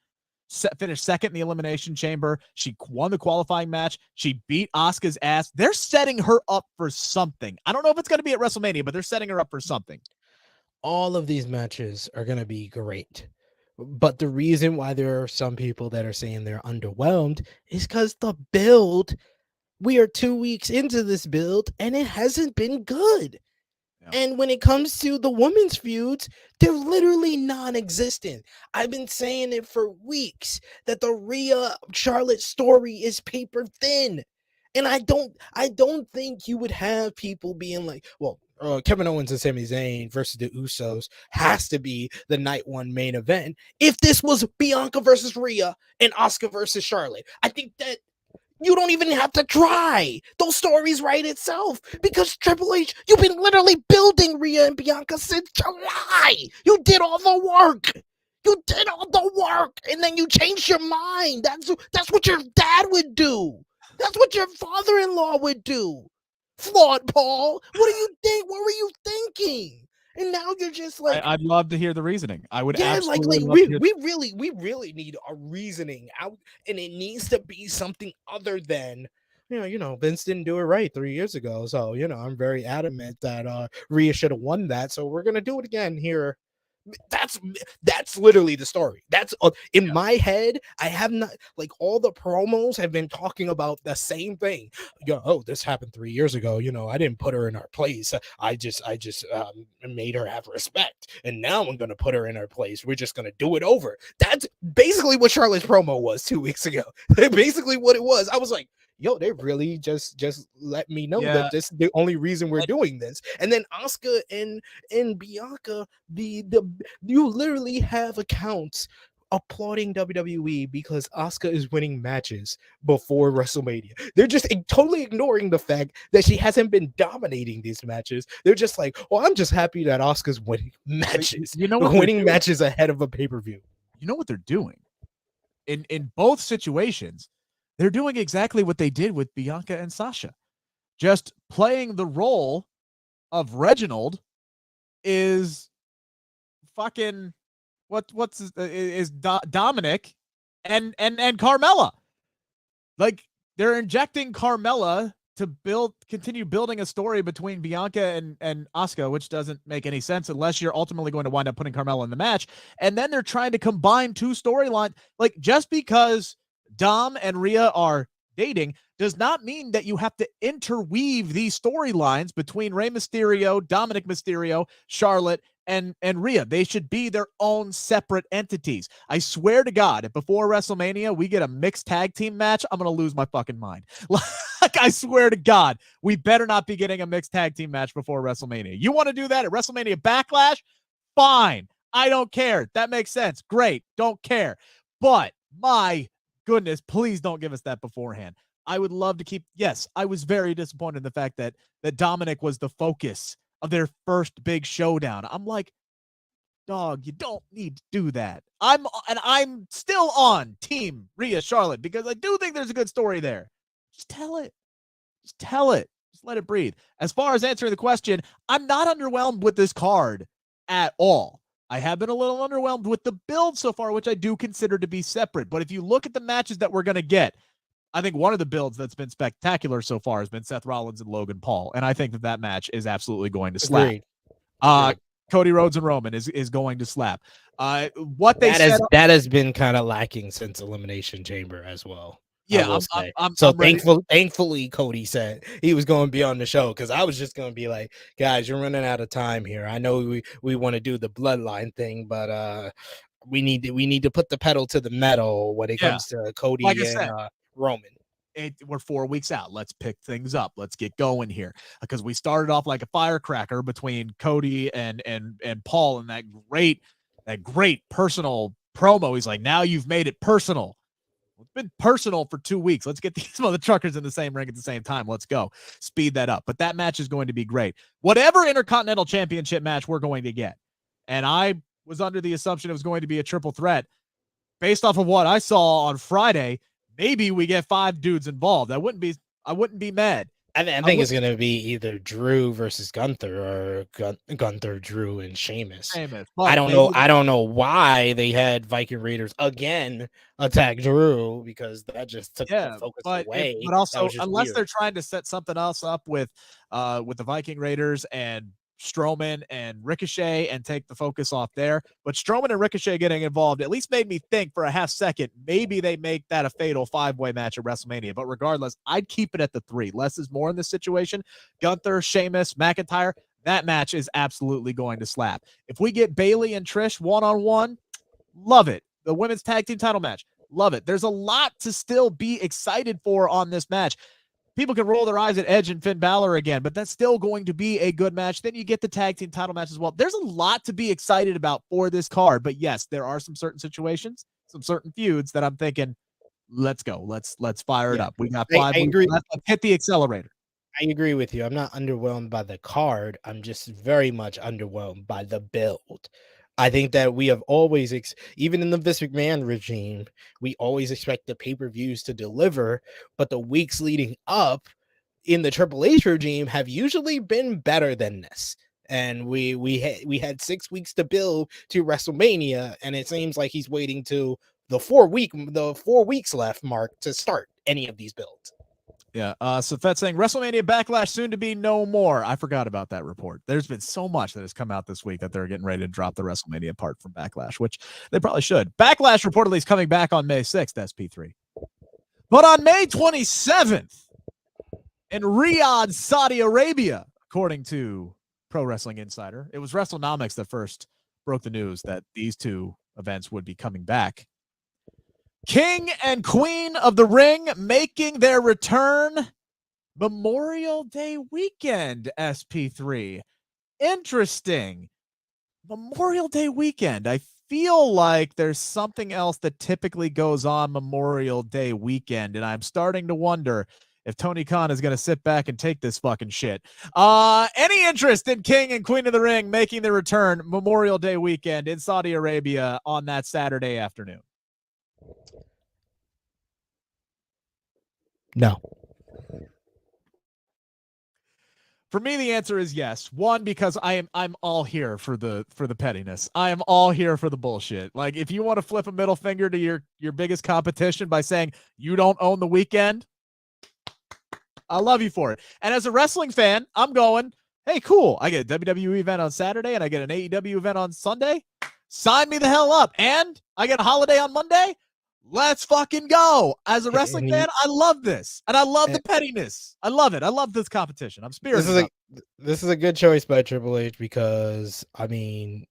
finished second in the Elimination Chamber. She won the qualifying match. She beat Asuka's ass. They're setting her up for something. I don't know if it's going to be at WrestleMania, but they're setting her up for something. All of these matches are going to be great. But the reason why there are some people that are saying they're underwhelmed is because the build, we are 2 weeks into this build and it hasn't been good. And when it comes to the women's feuds, they're literally non-existent. I've been saying it for weeks that the Rhea Charlotte story is paper thin. And I don't think you would have people being like, well, Kevin Owens and Sami Zayn versus the Usos has to be the night one main event. If this was Bianca versus Rhea and Asuka versus Charlotte, I think that you don't even have to try. Those stories write itself because Triple H, you've been literally building Rhea and Bianca since July. You did all the work. And then you changed your mind. That's what your dad would do. That's what your father-in-law would do. Flawed Paul. What do you think? What were you thinking? And now you're just like, I'd love to hear the reasoning. I would absolutely love to hear we really need a reasoning out, and it needs to be something other than Vince didn't do it right 3 years ago. So I'm very adamant that Rhea should have won that. So we're gonna do it again here. That's literally the story. That's in my head. I have not, like, all the promos have been talking about the same thing. This happened 3 years ago. I didn't put her in her place. I just made her have respect, and now I'm gonna put her in her place. We're just gonna do it over. That's basically what Charlotte's promo was 2 weeks ago. Basically what it was. I was like, they really just let me know that this is the only reason we're doing this. And then Asuka and Bianca, you literally have accounts applauding WWE because Asuka is winning matches before WrestleMania. They're just totally ignoring the fact that she hasn't been dominating these matches. They're just like, well, I'm just happy that Asuka's winning matches. Winning matches ahead of a pay-per-view. You know what they're doing? In both situations, they're doing exactly what they did with Bianca and Sasha. Just playing the role of Reginald is fucking Dominic and Carmella. Like, they're injecting Carmella to continue building a story between Bianca and Asuka, which doesn't make any sense unless you're ultimately going to wind up putting Carmella in the match. And then they're trying to combine two storylines. Like, just because Dom and Rhea are dating does not mean that you have to interweave these storylines between Rey Mysterio, Dominic Mysterio, Charlotte, and Rhea. They should be their own separate entities. I swear to God, if before WrestleMania we get a mixed tag team match, I'm going to lose my fucking mind. Like, I swear to God, we better not be getting a mixed tag team match before WrestleMania. You want to do that at WrestleMania Backlash? Fine. I don't care. That makes sense. Great. Don't care. But my goodness, please don't give us that beforehand. I would love to keep. Yes, I was very disappointed in the fact that Dominic was the focus of their first big showdown. I'm like, dog, you don't need to do that. I'm still on Team Rhea Charlotte because I do think there's a good story there. Just tell it. Just let it breathe. As far as answering the question, I'm not underwhelmed with this card at all. I have been a little underwhelmed with the build so far, which I do consider to be separate. But if you look at the matches that we're going to get, I think one of the builds that's been spectacular so far has been Seth Rollins and Logan Paul. And I think that match is absolutely going to slap. Cody Rhodes and Roman is going to slap. That has been kind of lacking since Elimination Chamber as well. Yeah, I'm thankfully Cody said he was going to be on the show, because I was just going to be like, guys, you're running out of time here. I know we want to do the bloodline thing, but we need to put the pedal to the metal when it comes to Cody and Roman. We're 4 weeks out. Let's pick things up. Let's get going here, because we started off like a firecracker between Cody and Paul in that great personal promo. He's like, now you've made it personal. It's been personal for 2 weeks. Let's get these mother truckers in the same ring at the same time. Let's go. Speed that up. But that match is going to be great. Whatever Intercontinental Championship match we're going to get, and I was under the assumption it was going to be a triple threat. Based off of what I saw on Friday, maybe we get 5 dudes involved. I wouldn't be mad. I think it's gonna be either Drew versus Gunther or Gunther, Drew, and Sheamus. I don't know. I don't know why they had Viking Raiders again attack Drew, because that just took the focus away. But also, unless weird. they're trying to set something else up with the Viking Raiders and Strowman and Ricochet and take the focus off there. But Strowman and Ricochet getting involved at least made me think for a half second, maybe they make that a fatal 5-way match at WrestleMania. But regardless, I'd keep it at the 3. Less is more in this situation. Gunther, Sheamus, McIntyre, that match is absolutely going to slap. If we get Bayley and Trish one-on-one, love it. The women's tag team title match, love it. There's a lot to still be excited for on this match. People can roll their eyes at Edge and Finn Balor again, but that's still going to be a good match. Then you get the tag team title match as well. There's a lot to be excited about for this card, but yes, there are some certain situations, some certain feuds that I'm thinking, let's go. Let's fire it up. We got 5 weeks left. Let's hit the accelerator. I agree with you. I'm not underwhelmed by the card. I'm just very much underwhelmed by the build. I think that we have always, even in the Vince McMahon regime, we always expect the pay-per-views to deliver, but the weeks leading up in the Triple H regime have usually been better than this. And we had 6 weeks to build to WrestleMania, and it seems like he's waiting to the 4 weeks left mark to start any of these builds. Yeah. So that's saying WrestleMania Backlash soon to be no more. I forgot about that report. There's been so much that has come out this week that they're getting ready to drop the WrestleMania part from Backlash, which they probably should. Backlash reportedly is coming back on May 6th, SP3. But on May 27th in Riyadh, Saudi Arabia, according to Pro Wrestling Insider, it was WrestleNomics that first broke the news that these 2 events would be coming back. King and Queen of the Ring making their return Memorial Day weekend, SP3. Interesting. Memorial Day weekend. I feel like there's something else that typically goes on Memorial Day weekend, and I'm starting to wonder if Tony Khan is going to sit back and take this fucking shit. Any interest in King and Queen of the Ring making their return Memorial Day weekend in Saudi Arabia on that Saturday afternoon? No. For me, the answer is yes. One, because I'm all here for the pettiness. I am all here for the bullshit. Like, if you want to flip a middle finger to your biggest competition by saying you don't own the weekend, I love you for it. And as a wrestling fan, I'm going, hey, cool. I get a WWE event on Saturday and I get an AEW event on Sunday. Sign me the hell up. And I get a holiday on Monday. Let's fucking go. As a wrestling fan, I love this. And I love the pettiness. I love it. I love this competition. I'm spirited. This is a good choice by Triple H, because I mean,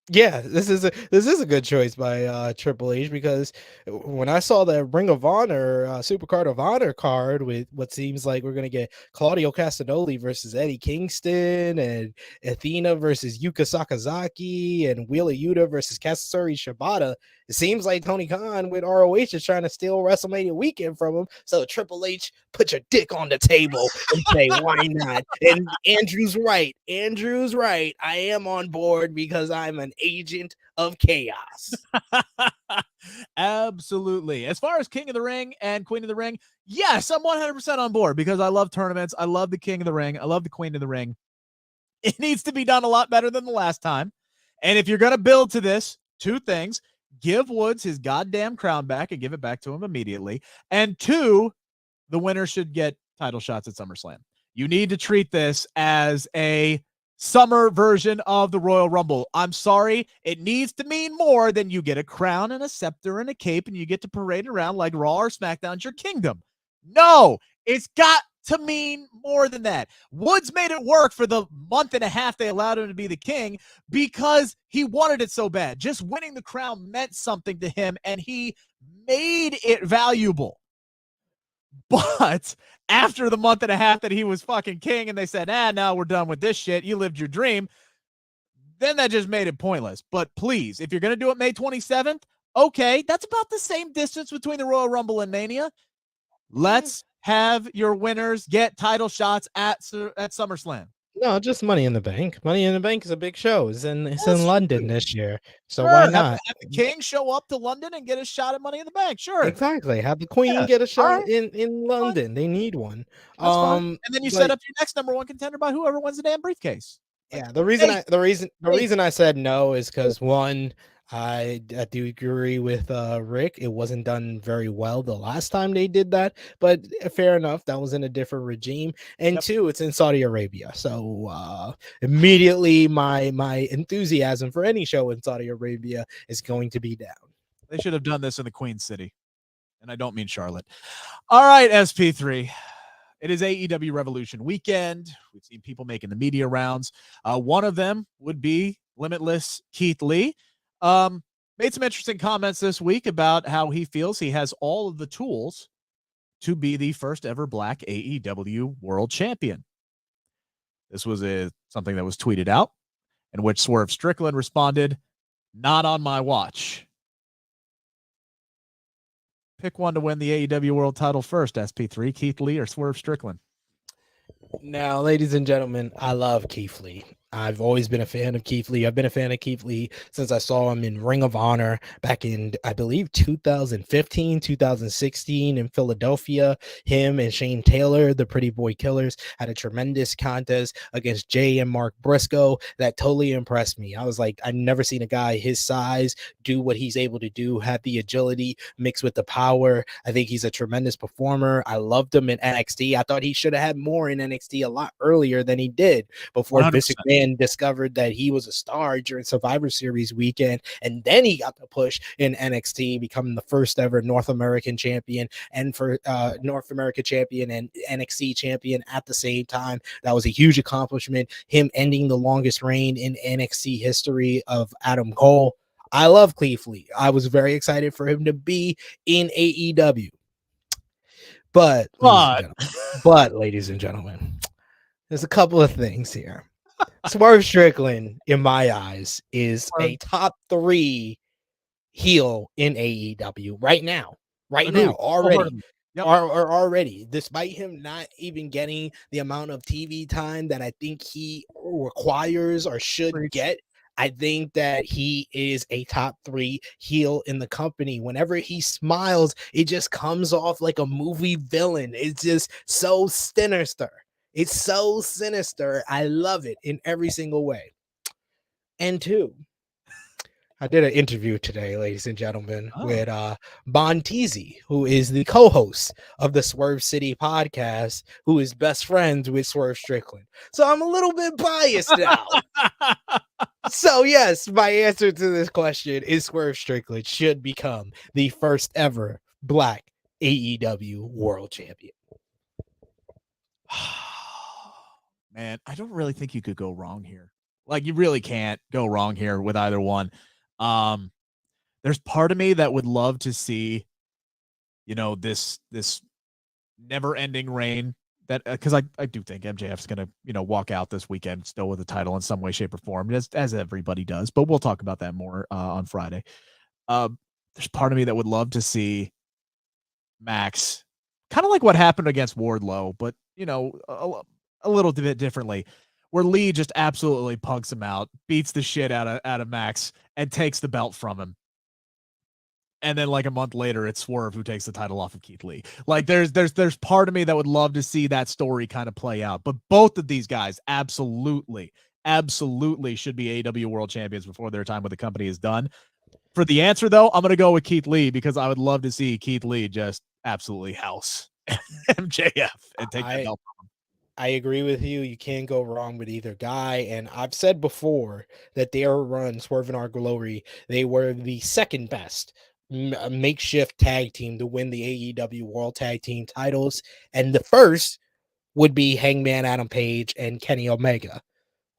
yeah, this is a good choice by Triple H, because when I saw the Ring of Honor Supercard of Honor card with what seems like we're gonna get Claudio Castagnoli versus Eddie Kingston and Athena versus Yuka Sakazaki and Wheeler Yuta versus Katsuyori Shibata, it seems like Tony Khan with ROH is trying to steal WrestleMania weekend from him. So Triple H, put your dick on the table and say, why not? And Andrew's right. Andrew's right. I am on board because I'm an agent of chaos. Absolutely. As far as King of the Ring and Queen of the Ring, yes, I'm 100% on board because I love tournaments. I love the King of the Ring. I love the Queen of the Ring. It needs to be done a lot better than the last time. And if you're going to build to this, 2 things. Give Woods his goddamn crown back and give it back to him immediately. And 2, the winner should get title shots at SummerSlam. You need to treat this as a summer version of the Royal Rumble. I'm sorry. It needs to mean more than you get a crown and a scepter and a cape and you get to parade around like Raw or SmackDown's your kingdom. No, it's got to mean more than that. Woods made it work for the month and a half they allowed him to be the king because he wanted it so bad. Just winning the crown meant something to him, and he made it valuable. But after the month and a half that he was fucking king and they said, now we're done with this shit, you lived your dream, then that just made it pointless. But please, if you're going to do it May 27th, okay, that's about the same distance between the Royal Rumble and Mania. Let's have your winners get title shots at SummerSlam. No, just Money in the Bank. Money in the Bank is a big show. It's in That's London true. this year. So Sure, why have not? the King show up to London and get a shot at Money in the Bank. Sure. Exactly. Have the Queen Yeah. get a All shot right. in Fine. London. They need one. That's fine. And then you set But up your next number one contender by whoever wins the damn briefcase. Like, yeah, hey, the hey, reason I said no is because one, I do agree with Rick. It wasn't done very well the last time they did that, but fair enough. That was in a different regime. And Yep. two, it's in Saudi Arabia, so immediately my enthusiasm for any show in Saudi Arabia is going to be down. They should have done this in the Queen City. And I don't mean Charlotte. All right, SP3. It is AEW Revolution weekend. We've seen people making the media rounds. One of them would be Limitless Keith Lee. Made some interesting comments this week about how he feels he has all of the tools to be the first ever Black AEW World Champion. This was something that was tweeted out, in which Swerve Strickland responded, "Not on my watch." Pick one to win the AEW World title first, SP3, Keith Lee or Swerve Strickland. Now, ladies and gentlemen, I love Keith Lee. I've always been a fan of Keith Lee. I've been a fan of Keith Lee since I saw him in Ring of Honor back in, I Bleav, 2015, 2016 in Philadelphia. Him and Shane Taylor, the Pretty Boy Killers, had a tremendous contest against Jay and Mark Briscoe that totally impressed me. I was like, I've never seen a guy his size do what he's able to do, have the agility mixed with the power. I think he's a tremendous performer. I loved him in NXT. I thought he should have had more in NXT a lot earlier than he did before 100%. Vince McMahon discovered that he was a star during Survivor Series weekend, and then he got the push in NXT, becoming the first ever North American champion and for North American champion and NXT champion at the same time. That was a huge accomplishment. Him ending the longest reign in NXT history of Adam Cole. I love Keith Lee. I was very excited for him to be in AEW. But ladies and gentlemen, there's a couple of things here. Swerve Strickland, in my eyes, is a top 3 heel in AEW right now. Already. Yep. Already, despite him not even getting the amount of TV time that I think he requires or should get, I think that he is a top 3 heel in the company. Whenever he smiles, it just comes off like a movie villain. It's just so sinister. It's so sinister. I love it in every single way. And 2, I did an interview today, ladies and gentlemen, with Bon Teasy, who is the co-host of the Swerve City podcast, who is best friends with Swerve Strickland. So I'm a little bit biased now. So yes, my answer to this question is Swerve Strickland should become the first ever Black AEW World Champion. Man, I don't really think you could go wrong here. Like, you really can't go wrong here with either one. There's part of me that would love to see, this never-ending reign that, because I do think MJF's going to, walk out this weekend still with a title in some way, shape, or form, as everybody does. But we'll talk about that more on Friday. There's part of me that would love to see Max, kind of like what happened against Wardlow, but a little bit differently, where Lee just absolutely punks him out, beats the shit out of Max, and takes the belt from him. And then like a month later, it's Swerve who takes the title off of Keith Lee. Like there's part of me that would love to see that story kind of play out. But both of these guys absolutely should be AEW World Champions before their time with the company is done. For the answer, though, I'm going to go with Keith Lee, because I would love to see Keith Lee just absolutely house MJF and take the belt from him. I agree with you. You can't go wrong with either guy. And I've said before that their run, Swerve in Our Glory, they were the second best makeshift tag team to win the AEW World Tag Team titles. And the first would be Hangman Adam Page and Kenny Omega,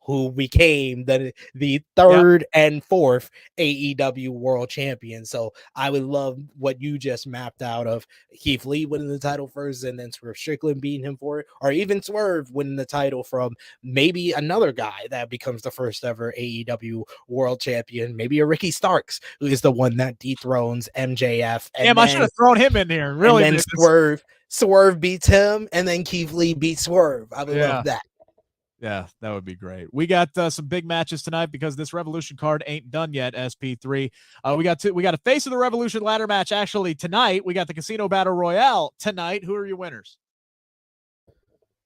who became the third and fourth AEW World Champion. So I would love what you just mapped out of Keith Lee winning the title first, and then Swerve Strickland beating him for it, or even Swerve winning the title from maybe another guy that becomes the first ever AEW World Champion, maybe a Ricky Starks, who is the one that dethrones MJF. And I should have thrown him in there. Really, and then Swerve beats him, and then Keith Lee beats Swerve. I would love that. Yeah, that would be great. We got some big matches tonight because this Revolution card ain't done yet. SP3. We got a Face of the Revolution ladder match actually tonight. We got the Casino Battle Royale tonight. Who are your winners?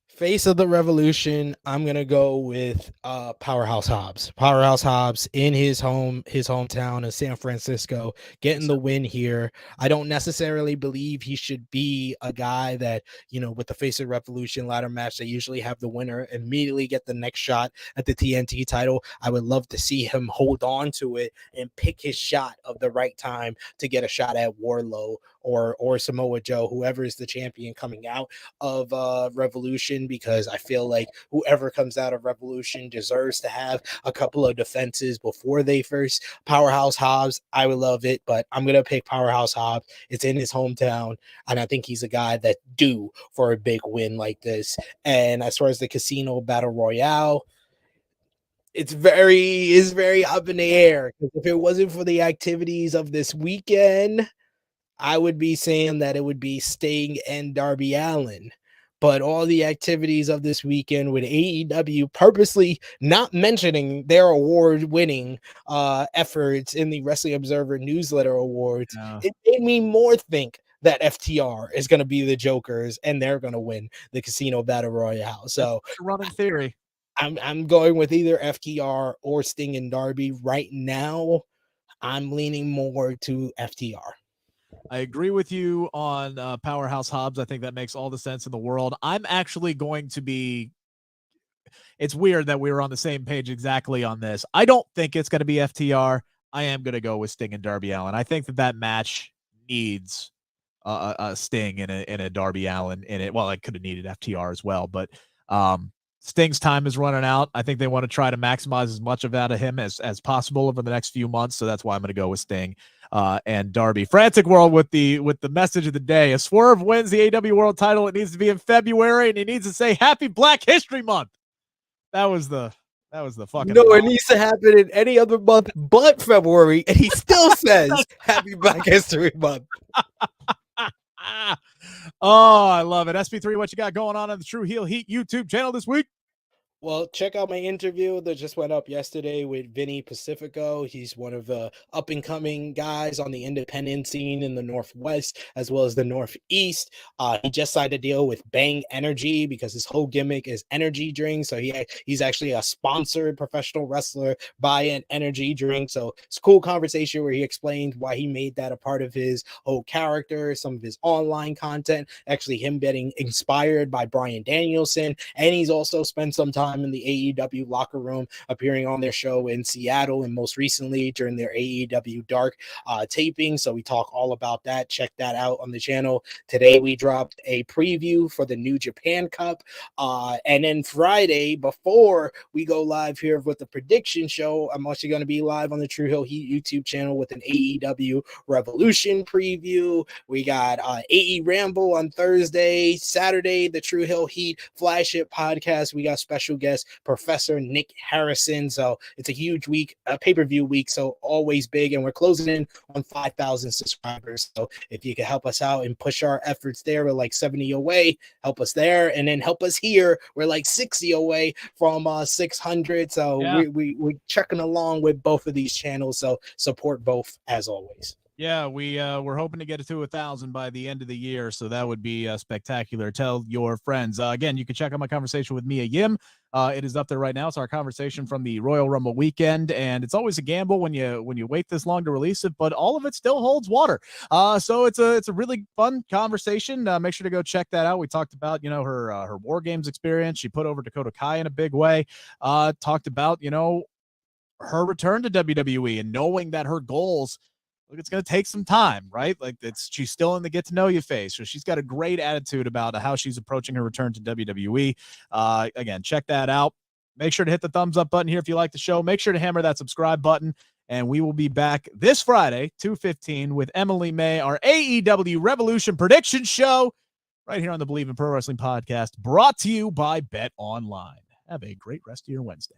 Face of the Revolution, I'm gonna go with Powerhouse Hobbs. Powerhouse Hobbs in his hometown of San Francisco, getting the win here. I don't necessarily believe he should be a guy that, with the Face of the Revolution ladder match, they usually have the winner immediately get the next shot at the TNT title. I would love to see him hold on to it and pick his shot of the right time to get a shot at Wardlow or Samoa Joe, whoever is the champion coming out of Revolution, because I feel like whoever comes out of Revolution deserves to have a couple of defenses before they first. Powerhouse Hobbs, I would love it, but I'm going to pick Powerhouse Hobbs. It's in his hometown, and I think he's a guy that due for a big win like this. And as far as the Casino Battle Royale, it's very up in the air, because if it wasn't for the activities of this weekend, I would be saying that it would be Sting and Darby Allin. But all the activities of this weekend with AEW purposely not mentioning their award-winning efforts in the Wrestling Observer Newsletter Awards, It made me more think that FTR is going to be the Jokers and they're going to win the Casino Battle Royale. So running theory. I'm going with either FTR or Sting and Darby right now. I'm leaning more to FTR. I agree with you on Powerhouse Hobbs. I think that makes all the sense in the world. I'm actually going to be – it's weird that we were on the same page exactly on this. I don't think it's going to be FTR. I am going to go with Sting and Darby Allin. I think that match needs a Sting and a Darby Allin in it. Well, I could have needed FTR as well, but Sting's time is running out. I think they want to try to maximize as much of that of him as possible over the next few months. So that's why I'm going to go with Sting and Darby. Frantic World with the message of the day. If Swerve wins the AEW World title, it needs to be in February, and he needs to say Happy Black History Month. That was the fucking. No, it needs to happen in any other month but February, and he still says Happy Black History Month. Oh, I love it. SP3, what you got going on the True Heel Heat YouTube channel this week? Well, check out my interview that just went up yesterday with Vinny Pacifico. He's one of the up-and-coming guys on the independent scene in the Northwest as well as the Northeast. He just signed a deal with Bang Energy because his whole gimmick is energy drink. So he's actually a sponsored professional wrestler by an energy drink. So it's a cool conversation where he explained why he made that a part of his whole character, some of his online content, actually him getting inspired by Bryan Danielson. And he's also spent some time in the AEW locker room, appearing on their show in Seattle, and most recently during their AEW Dark taping. So we talk all about that. Check that out on the channel. Today we dropped a preview for the New Japan Cup, and then Friday, before we go live here with the prediction show, I'm actually going to be live on the True Heel Heat YouTube channel with an AEW Revolution preview. We got AE Ramble on Thursday. Saturday, the True Heel Heat Flagship podcast. We got special guest Professor Nick Harrison. So it's a huge week, a pay-per-view week, so always big, and we're closing in on 5,000 subscribers. So if you can help us out and push our efforts there, we're like 70 away, help us there, and then help us here, we're like 60 away from 600. So yeah, we're checking along with both of these channels, so support both as always. Yeah, we're hoping to get it to 1,000 by the end of the year, so that would be spectacular. Tell your friends. Again, you can check out my conversation with Mia Yim. It is up there right now. It's our conversation from the Royal Rumble weekend, and it's always a gamble when you wait this long to release it, but all of it still holds water. So it's a really fun conversation. Make sure to go check that out. We talked about her War Games experience. She put over Dakota Kai in a big way. Talked about her return to WWE and knowing that her goals. Look, it's going to take some time, right? Like she's still in the get to know you phase. So she's got a great attitude about how she's approaching her return to WWE. Again, check that out. Make sure to hit the thumbs up button here if you like the show. Make sure to hammer that subscribe button. And we will be back this Friday, 2:15, with Emily May, our AEW Revolution prediction show right here on the Bleav in Pro Wrestling podcast, brought to you by Bet Online. Have a great rest of your Wednesday.